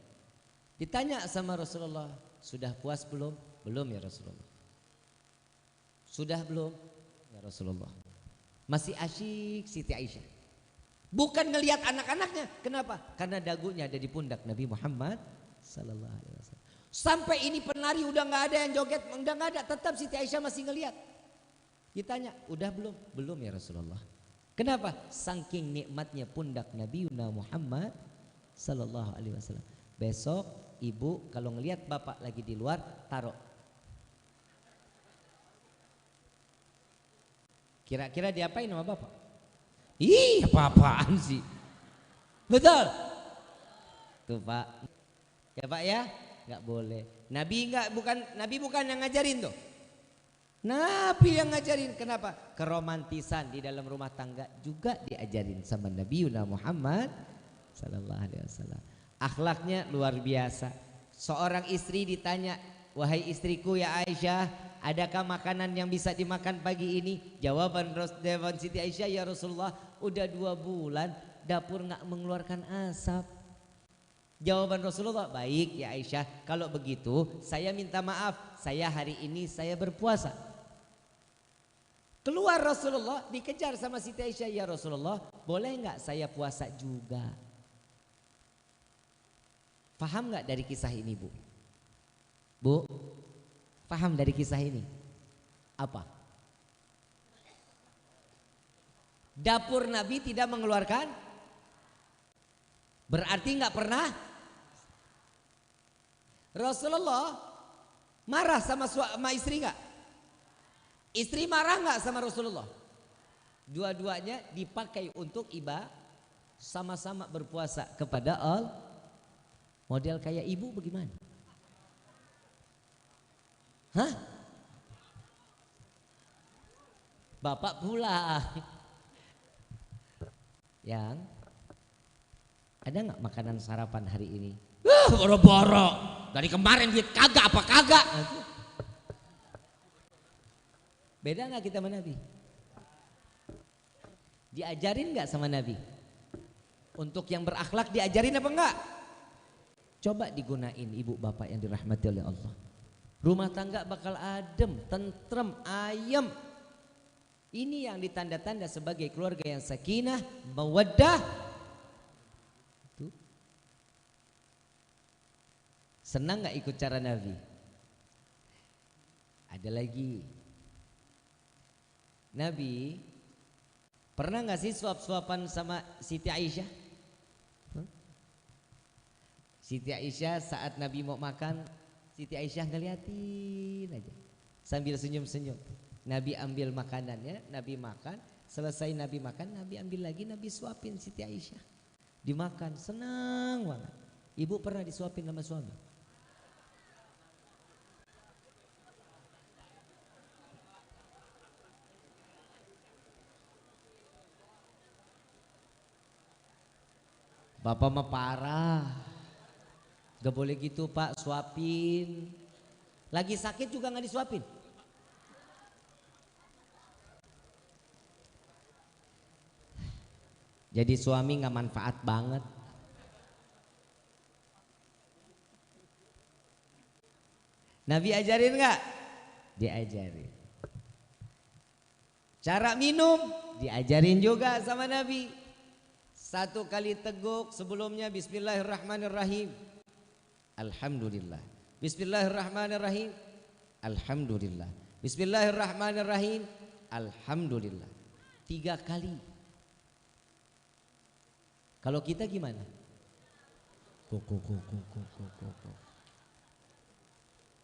Speaker 1: Ditanya sama Rasulullah, sudah puas belum? Belum ya Rasulullah. Sudah belum? Ya Rasulullah. Masih asyik Siti Aisyah. Bukan ngelihat anak-anaknya. Kenapa? Karena dagunya ada di pundak Nabi Muhammad sallallahu alaihi wasallam. Sampai ini penari udah nggak ada yang joget, udah nggak ada, tetap Siti Aisyah masih ngelihat. Ditanya, udah belum? Belum ya Rasulullah. Kenapa? Saking nikmatnya pundak Nabi Muhammad sallallahu alaihi wasallam. Besok ibu kalau ngelihat bapak lagi di luar, taruh. Kira-kira diapain sama bapak? Ih, apa-apaan sih? Betul? Tuh Pak. Ya Pak ya, nggak boleh. Nabi bukan yang ngajarin tuh. Nabi yang ngajarin. Kenapa? Keromantisan di dalam rumah tangga juga diajarin sama Nabi Muhammad sallallahu alaihi wasallam. Akhlaknya luar biasa. Seorang istri ditanya, "Wahai istriku ya Aisyah, adakah makanan yang bisa dimakan pagi ini?" Jawaban Siti Aisyah, "Ya Rasulullah, udah 2 bulan dapur nggak mengeluarkan asap." Jawaban Rasulullah, "Baik ya Aisyah, kalau begitu saya minta maaf, saya hari ini saya berpuasa." Keluar Rasulullah, dikejar sama Siti Aisyah, "Ya Rasulullah, boleh nggak saya puasa juga?" Paham nggak dari kisah ini Bu? Bu, paham dari kisah ini? Apa? Dapur Nabi tidak mengeluarkan, berarti nggak pernah. Rasulullah marah sama istri nggak? Istri marah nggak sama Rasulullah? Dua-duanya dipakai untuk ibadah, sama-sama berpuasa kepada Allah. Model kayak ibu bagaimana? Hah? Bapak pula. Yang ada nggak makanan sarapan hari ini? Boro-boro. Dari kemarin duit kagak apa kagak? Beda nggak kita sama Nabi? Diajarin nggak sama Nabi? Untuk yang berakhlak diajarin apa enggak? Coba digunain ibu bapak yang dirahmati oleh Allah. Rumah tangga bakal adem, tentrem, ayem. Ini yang ditanda-tanda sebagai keluarga yang sakinah, mawaddah. Tuh. Senang gak ikut cara Nabi? Ada lagi. Nabi pernah gak sih suap-suapan sama Siti Aisyah? Siti Aisyah saat Nabi mau makan, Siti Aisyah ngeliatin aja sambil senyum-senyum. Nabi ambil makanannya, Nabi makan, selesai Nabi makan, Nabi ambil lagi, Nabi suapin Siti Aisyah. Dimakan, senang banget. Ibu pernah disuapin sama suami? Bapak mah parah. Gak boleh gitu Pak, suapin. Lagi sakit juga gak disuapin. Jadi suami gak manfaat banget. Nabi ajarin gak? Diajarin. Cara minum diajarin juga sama Nabi. 1 kali teguk sebelumnya bismillahirrahmanirrahim. Alhamdulillah. Bismillahirrahmanirrahim. Alhamdulillah. Bismillahirrahmanirrahim. Alhamdulillah. 3 kali. Kalau kita gimana?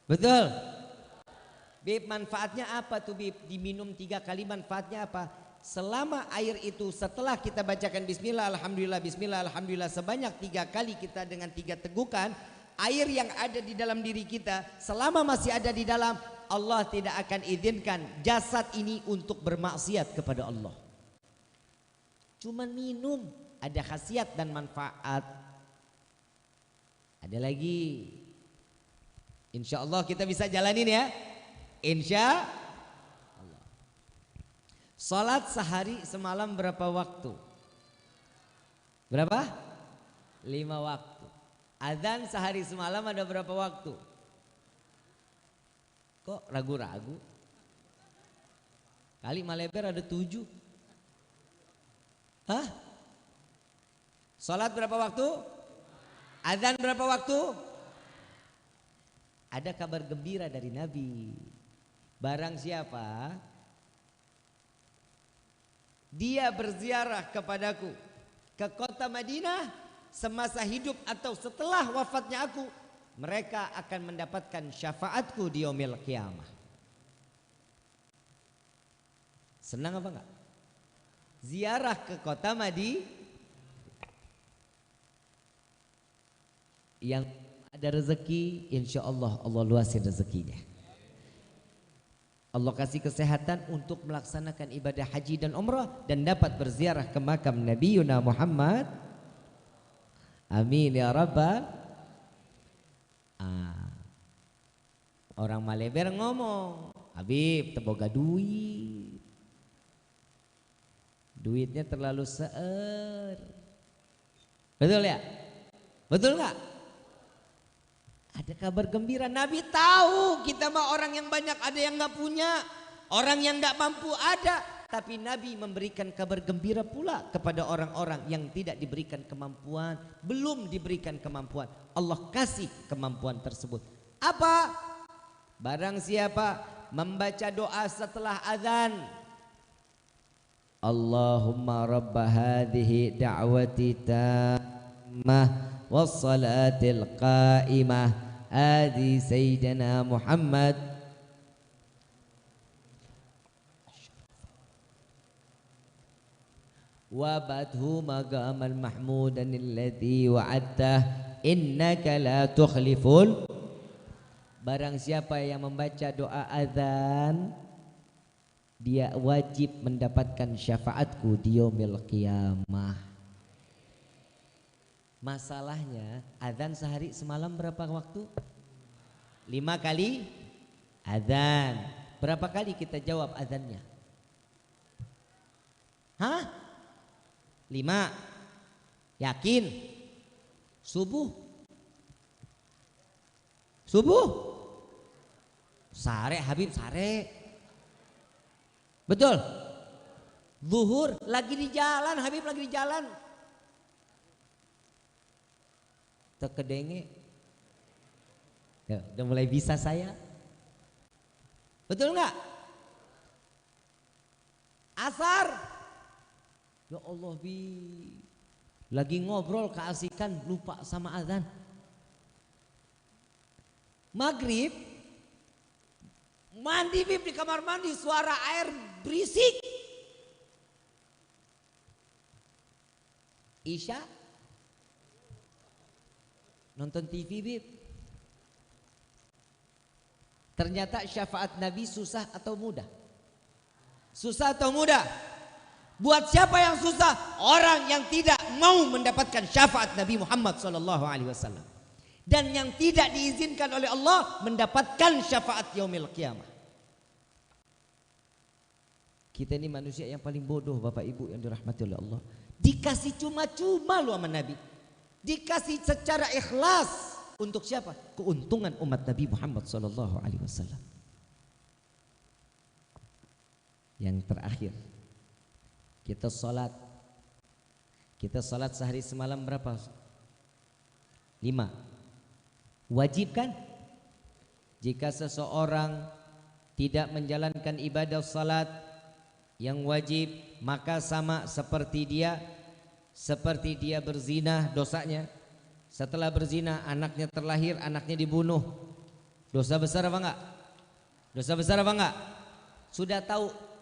Speaker 1: Betul. Bib, manfaatnya apa tuh Bib? Diminum 3 kali manfaatnya apa? Selama air itu setelah kita bacakan bismillah, alhamdulillah, bismillah, alhamdulillah sebanyak 3 kali kita dengan 3 tegukan, air yang ada di dalam diri kita selama masih ada di dalam, Allah tidak akan izinkan jasad ini untuk bermaksiat kepada Allah. Cuman minum, ada khasiat dan manfaat. Ada lagi, insya Allah kita bisa jalanin ya. Insya Allah. Salat sehari semalam berapa waktu? Berapa? 5 waktu. Adzan sehari semalam ada berapa waktu? Kok ragu-ragu? Kali Maleber ada 7. Hah? Salat berapa waktu? Adzan berapa waktu? Ada kabar gembira dari Nabi. Barang siapa dia berziarah kepadaku ke kota Madinah semasa hidup atau setelah wafatnya aku, mereka akan mendapatkan syafaatku di yaumil qiyamah. Senang apa enggak? ziarah ke kota Madinah. Yang ada rezeki, insya Allah Allah luasin rezekinya. Allah kasih kesehatan untuk melaksanakan ibadah haji dan umrah dan dapat berziarah ke makam Nabi Yuna Muhammad. Amin ya rabbal. Orang Maleber ngomong, Habib teboga duit, duitnya terlalu seer. Betul ya? Betul nggak? Ada kabar gembira, Nabi tahu kita mah orang yang banyak ada yang nggak punya, orang yang nggak mampu ada, tapi Nabi memberikan kabar gembira pula kepada orang-orang yang tidak diberikan kemampuan, belum diberikan kemampuan. Allah kasih kemampuan tersebut. Apa? Barang siapa membaca doa setelah azan, Allahumma rabba hadhihi da'wati tammah wassalatil qa'imah adi sayyidina Muhammad wabadhu maqamal mahmudan alladhi wa'adtah innaka la tukhliful. Barang siapa yang membaca doa azan, dia wajib mendapatkan syafaatku di yaumil qiyamah. Masalahnya azan sehari semalam berapa waktu? 5 kali azan. Berapa kali kita jawab azannya? Hah? 5. Yakin? Subuh? Subuh? Sare Habib sare. Betul? Zuhur lagi di jalan, Habib lagi di jalan. Terkedenge. Ya, udah mulai bisa saya. Betul nggak? Asar. Ya Allah bi. Lagi ngobrol keasikan lupa sama azan. Maghrib. Mandi bib di kamar mandi suara air berisik. Isya. Nonton TV bib. Ternyata syafaat Nabi susah atau mudah? Susah atau mudah? Buat siapa yang susah? Orang yang tidak mau mendapatkan syafaat Nabi Muhammad SAW. Dan yang tidak diizinkan oleh Allah mendapatkan syafaat yaumil qiyamah. Kita ini manusia yang paling bodoh Bapak Ibu yang dirahmati oleh Allah. Dikasih cuma-cuma lu sama Nabi. Dikasih secara ikhlas untuk siapa? Keuntungan umat Nabi Muhammad SAW. Yang terakhir, kita sholat sehari semalam berapa? 5. Wajib kan? Jika seseorang tidak menjalankan ibadah salat yang wajib, maka sama seperti dia berzina dosanya. Setelah berzina anaknya terlahir, anaknya dibunuh. Dosa besar apa enggak? Dosa besar apa enggak?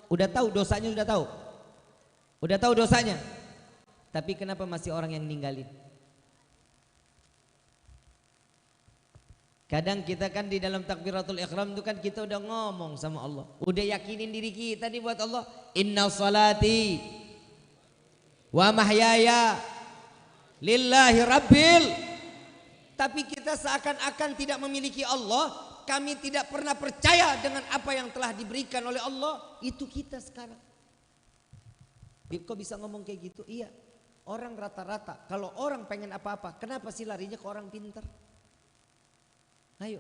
Speaker 1: Udah tahu dosanya, udah tahu dosanya. Tapi kenapa masih orang yang ninggalin? Kadang kita kan di dalam takbiratul ihram itu kan kita udah ngomong sama Allah, udah yakinin diri kita nih buat Allah, inna salati wa mahyaya lillahi rabbil. Tapi kita seakan-akan tidak memiliki Allah, kami tidak pernah percaya dengan apa yang telah diberikan oleh Allah. Itu kita sekarang. Kok bisa ngomong kayak gitu? Iya, orang rata-rata kalau orang pengen apa-apa, kenapa sih larinya ke orang pintar? Ayo,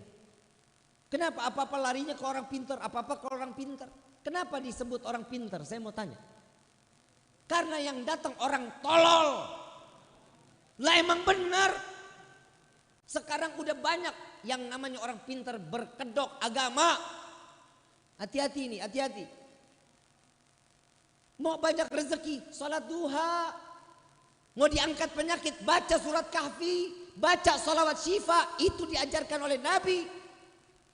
Speaker 1: kenapa apa-apa larinya ke orang pintar, apa-apa ke orang pintar? Kenapa disebut orang pintar? Saya mau tanya. Karena yang datang orang tolol. Lah emang benar. Sekarang udah banyak yang namanya orang pintar berkedok agama. Hati-hati ini, hati-hati. Mau banyak rezeki, salat duha. Mau diangkat penyakit, baca surat kahfi. Baca salawat syifa, itu diajarkan oleh Nabi.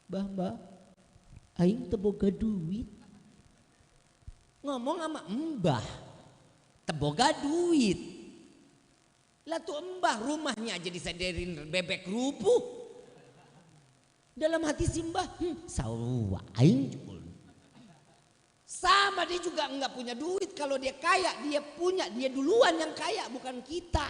Speaker 1: Mbah, aing teu boga duit. Ngomong sama mbah. teboga duit. Lah tuh mbah rumahnya aja disadarin bebek rupuh. Dalam hati simbah, sawa aing jul. Sama dia juga enggak punya duit. Kalau dia kaya, dia punya, dia duluan yang kaya, bukan kita.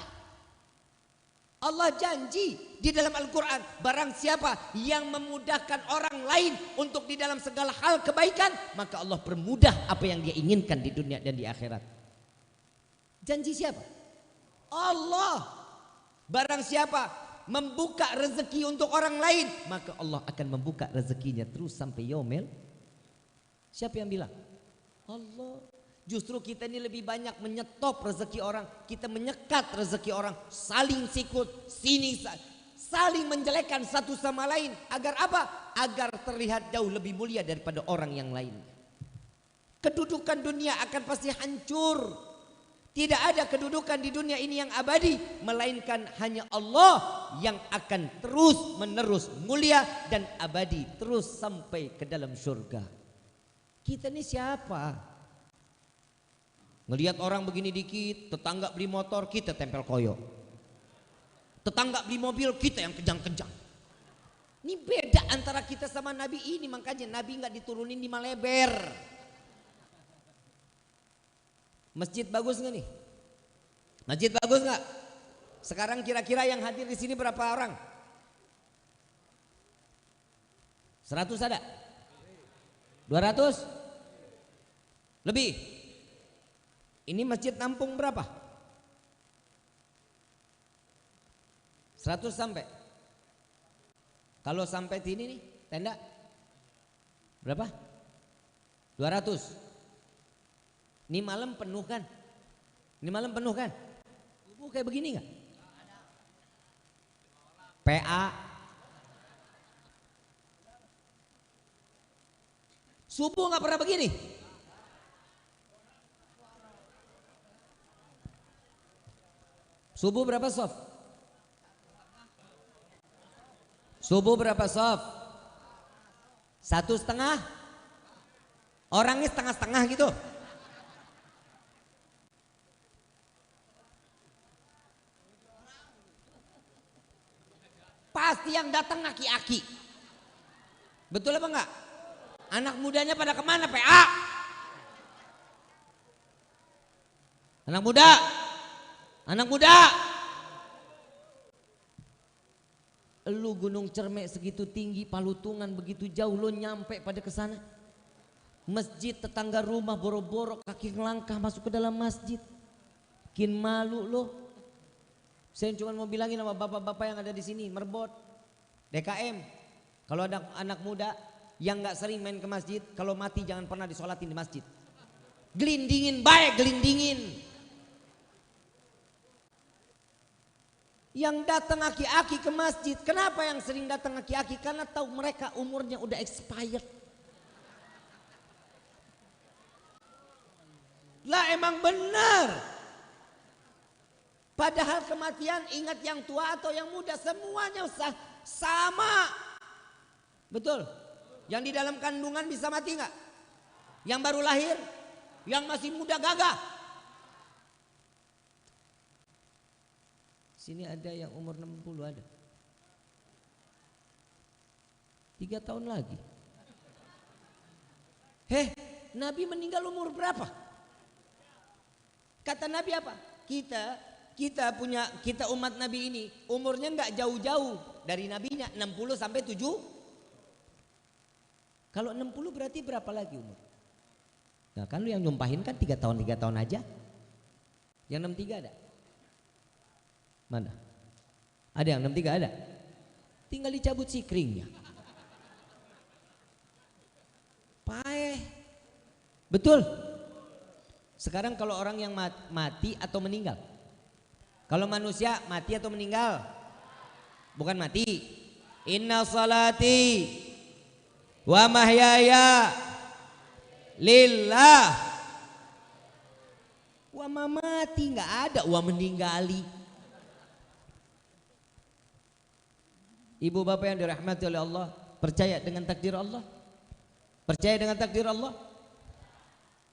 Speaker 1: Allah janji di dalam Al-Quran, barang siapa yang memudahkan orang lain untuk di dalam segala hal kebaikan, maka Allah permudah apa yang dia inginkan di dunia dan di akhirat. Janji siapa? Allah. Barang siapa membuka rezeki untuk orang lain, maka Allah akan membuka rezekinya terus sampai yaumil. Siapa yang bilang? Allah. Justru kita ini lebih banyak menyetop rezeki orang, kita menyekat rezeki orang, saling sikut, saling menjelekkan satu sama lain. Agar apa? Agar terlihat jauh lebih mulia daripada orang yang lain. Kedudukan dunia akan pasti hancur. Tidak ada kedudukan di dunia ini yang abadi, melainkan hanya Allah yang akan terus menerus mulia dan abadi terus sampai ke dalam surga. Kita ini siapa? Ngelihat orang begini dikit, tetangga beli motor, kita tempel koyo. Tetangga beli mobil, kita yang kejang-kejang. Ini beda antara kita sama Nabi ini, makanya Nabi nggak diturunin di Maleber. Masjid bagus nggak nih? Masjid bagus nggak? Sekarang kira-kira yang hadir di sini berapa orang? 100 ada? 200? Lebih? Ini masjid nampung berapa? 100 sampai? Kalau sampai sini nih tenda berapa? 200. Ini malam penuh kan? Ini malam penuh kan? Subuh kayak begini nggak? PA. Subuh nggak pernah begini. Subuh berapa sof? Subuh berapa sof? 1,5? Orangnya setengah-setengah gitu. Pasti yang datang aki-aki. Betul apa enggak? Anak mudanya pada kemana PA? Anak muda. Anak muda. Lu Gunung Cermek segitu tinggi, Palutungan begitu jauh, lu nyampe pada kesana. Masjid tetangga rumah boro-boro kaki ngelangkah masuk ke dalam masjid. Bikin malu lu. Saya cuma mau bilangin sama bapak-bapak yang ada di sini, Merbot, DKM. Kalau ada anak muda yang nggak sering main ke masjid, kalau mati jangan pernah disolatin di masjid. Gelindingin baik, gelindingin. Yang datang aki-aki ke masjid, kenapa yang sering datang aki-aki? Karena tahu mereka umurnya udah expired. Lah emang benar. Padahal kematian, ingat yang tua atau yang muda, semuanya sama. Betul? Yang di dalam kandungan bisa mati nggak? Yang baru lahir? Yang masih muda gagah? Sini ada yang umur 60 ada. 3 tahun lagi. Nabi meninggal umur berapa? Kata Nabi apa? Kita umat Nabi ini umurnya nggak jauh-jauh dari nabinya, 60 sampai 7. Kalau 60 berarti berapa lagi umur? Nah kan lu yang nyumpahin kan 3 tahun aja. Yang 63 ada? Mana? Ada yang 63 ada? Tinggal dicabut sikringnya. Paeh. Betul. Sekarang kalau orang yang mati atau meninggal? Kalau manusia mati atau meninggal? Bukan mati. Inna salati wa mahyaya lillah. Wa mamati nggak ada, wa meninggali. Ibu bapak yang dirahmati oleh Allah, percaya dengan takdir Allah? Percaya dengan takdir Allah?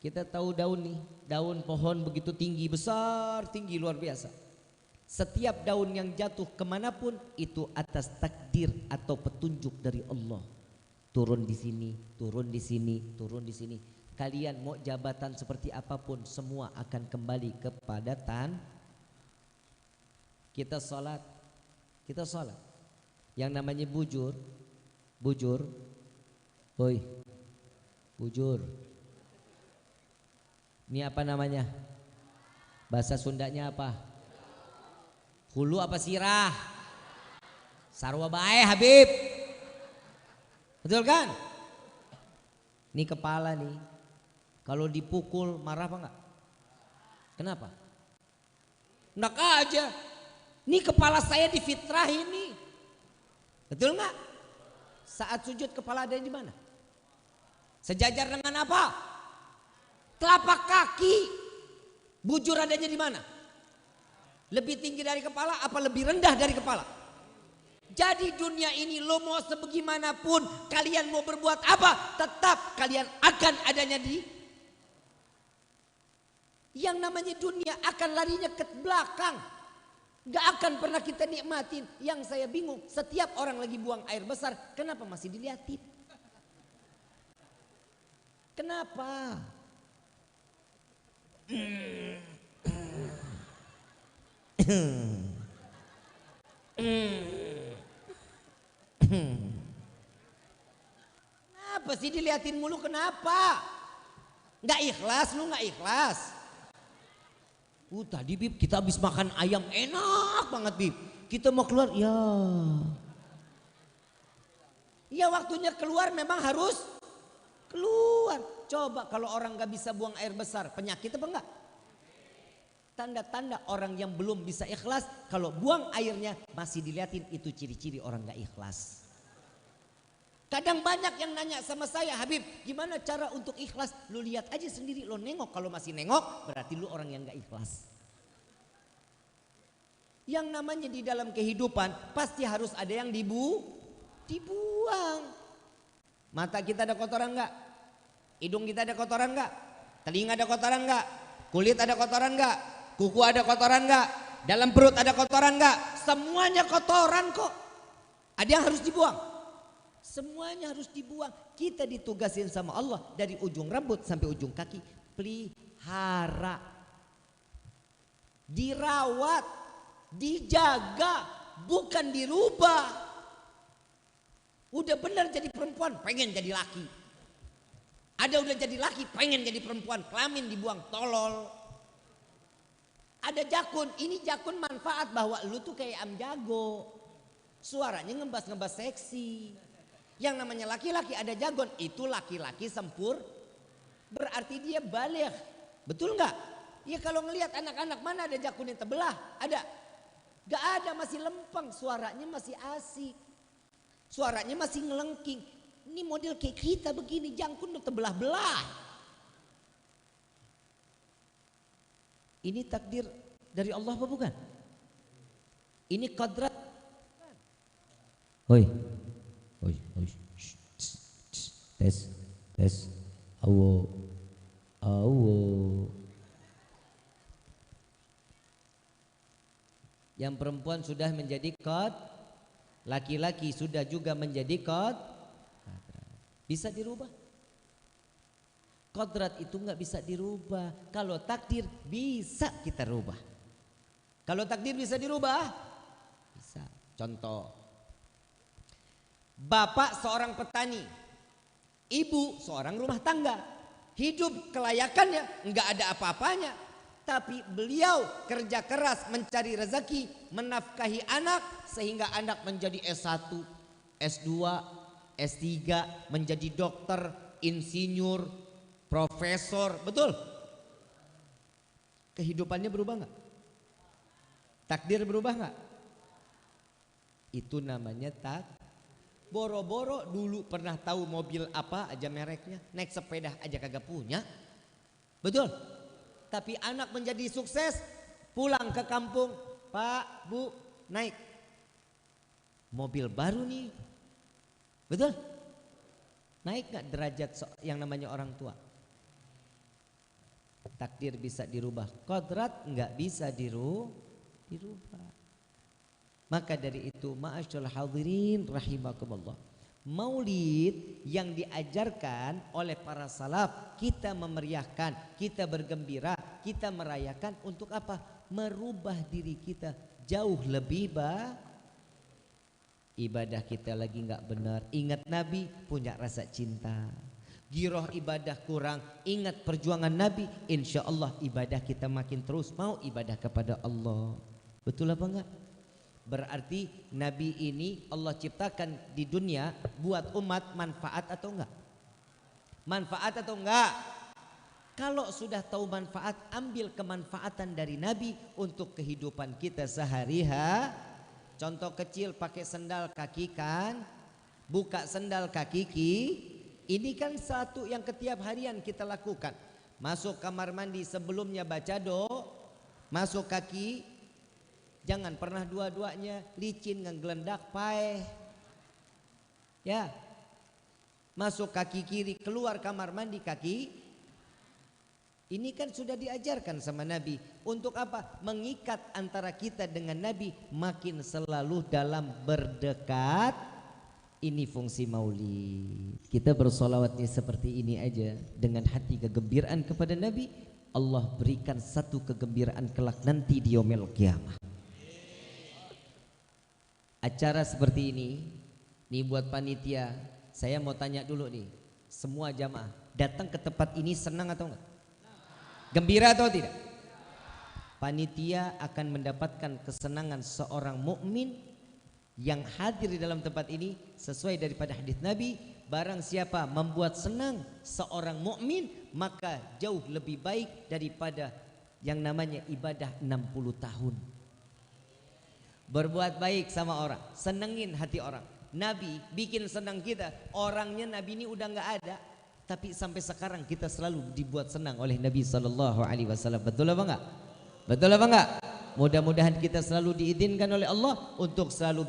Speaker 1: Kita tahu daun nih, daun pohon begitu tinggi, besar, tinggi luar biasa. Setiap daun yang jatuh kemanapun itu atas takdir atau petunjuk dari Allah. Turun di sini, turun di sini, turun di sini. Kalian mau jabatan seperti apapun, semua akan kembali kepada kita sholat. Kita sholat. Yang namanya bujur, woi, bujur. Ini apa namanya? Bahasa Sundanya apa? Hulu apa sirah? Sarwa bae Habib. Betul kan? Ini kepala nih. Kalau dipukul marah apa enggak? Kenapa? Enak aja. Ini kepala saya difitrah ini. Betul enggak? Saat sujud kepala ada di mana? Sejajar dengan apa? Telapak kaki. Bujur adanya di mana? Lebih tinggi dari kepala apa lebih rendah dari kepala? Jadi dunia ini lo mau sebagaimanapun, kalian mau berbuat apa, tetap kalian akan adanya di. Yang namanya dunia akan larinya ke belakang. Gak akan pernah kita nikmatin. Yang saya bingung, setiap orang lagi buang air besar, kenapa masih diliatin? Kenapa? Kenapa sih diliatin mulu, kenapa? Gak ikhlas, lu gak ikhlas. Tadi Bib kita habis makan ayam enak banget Bib. Kita mau keluar, ya. Ya waktunya keluar memang harus keluar. Coba kalau orang gak bisa buang air besar, penyakit apa enggak? Tanda-tanda orang yang belum bisa ikhlas, kalau buang airnya masih dilihatin, itu ciri-ciri orang gak ikhlas. Kadang banyak yang nanya sama saya, Habib gimana cara untuk ikhlas? Lu lihat aja sendiri, lu nengok. Kalau masih nengok berarti lu orang yang gak ikhlas. Yang namanya di dalam kehidupan pasti harus ada yang dibuang. Mata kita ada kotoran gak? Hidung kita ada kotoran gak? Telinga ada kotoran gak? Kulit ada kotoran gak? Kuku ada kotoran gak? Dalam perut ada kotoran gak? Semuanya kotoran kok. Ada yang harus dibuang. Semuanya harus dibuang. Kita ditugasin sama Allah dari ujung rambut sampai ujung kaki. Pelihara. Dirawat. Dijaga. Bukan dirubah. Udah benar jadi perempuan, pengen jadi laki. Ada udah jadi laki, pengen jadi perempuan. Kelamin dibuang, tolol. Ada jakun, ini jakun manfaat bahwa lu tuh kayak am jago. Suaranya ngebas-ngebas seksi. Yang namanya laki-laki ada jagon, itu laki-laki sempur. Berarti dia balik. Betul nggak? Ya kalau ngelihat anak-anak mana ada jakun yang terbelah? Ada? Gak ada, masih lempeng. Suaranya masih asik. Suaranya masih ngelengking. Ini model kayak kita begini, jangkun udah terbelah-belah. Ini takdir dari Allah apa bukan? Ini kodrat. Hoi. Tes. Awo. Yang perempuan sudah menjadi kod, laki-laki sudah juga menjadi kod. Bisa dirubah? Kodrat itu nggak bisa dirubah. Kalau takdir bisa kita rubah. Kalau takdir bisa dirubah, bisa. Contoh, bapak seorang petani, ibu seorang rumah tangga, hidup kelayakannya nggak ada apa-apanya, tapi beliau kerja keras mencari rezeki, menafkahi anak sehingga anak menjadi S1, S2, S3, menjadi dokter, insinyur, profesor, betul? Kehidupannya berubah nggak? Takdir berubah nggak? Itu namanya boro-boro dulu pernah tahu mobil apa aja mereknya, naik sepeda aja kagak punya, betul? Tapi anak menjadi sukses, pulang ke kampung, Pak, Bu, naik mobil baru nih, betul? Naik nggak derajat yang namanya orang tua? Takdir bisa dirubah, kodrat nggak bisa dirubah. Maka dari itu, ma'asyiral hadirin rahimakumullah, maulid yang diajarkan oleh para salaf, kita memeriahkan, kita bergembira, kita merayakan untuk apa? Merubah diri kita jauh lebih baik. Ibadah kita lagi nggak benar, ingat Nabi, punya rasa cinta. Giroh ibadah kurang, ingat perjuangan Nabi, insya Allah ibadah kita makin terus mau ibadah kepada Allah. Betul apa enggak? Berarti Nabi ini Allah ciptakan di dunia buat umat manfaat atau enggak? Manfaat atau enggak? Kalau sudah tahu manfaat, ambil kemanfaatan dari Nabi untuk kehidupan kita sehari-hari. Contoh kecil, pakai sendal kaki kan, buka sendal kaki ini kan satu yang ketiap harian kita lakukan. Masuk kamar mandi sebelumnya baca doa, masuk kaki, jangan pernah dua-duanya licin ngeglendak paeh. Ya. Masuk kaki kiri, keluar kamar mandi kaki. Ini kan sudah diajarkan sama Nabi. Untuk apa? Mengikat antara kita dengan Nabi makin selalu dalam berdekat. Ini fungsi maulid. Kita bersolawatnya seperti ini aja, dengan hati kegembiraan kepada Nabi, Allah berikan satu kegembiraan kelak nanti di yaumil qiyamah. Acara seperti ini buat panitia. Saya mau tanya dulu nih, semua jamaah datang ke tempat ini senang atau enggak? Gembira atau tidak? Panitia akan mendapatkan kesenangan seorang mukmin yang hadir di dalam tempat ini sesuai daripada hadis Nabi, barang siapa membuat senang seorang mukmin maka jauh lebih baik daripada yang namanya ibadah 60 tahun. Berbuat baik sama orang, senengin hati orang. Nabi bikin senang kita, orangnya Nabi ini udah nggak ada, tapi sampai sekarang kita selalu dibuat senang oleh Nabi SAW. Betul apa enggak? Betul apa enggak? Mudah-mudahan kita selalu diizinkan oleh Allah untuk selalu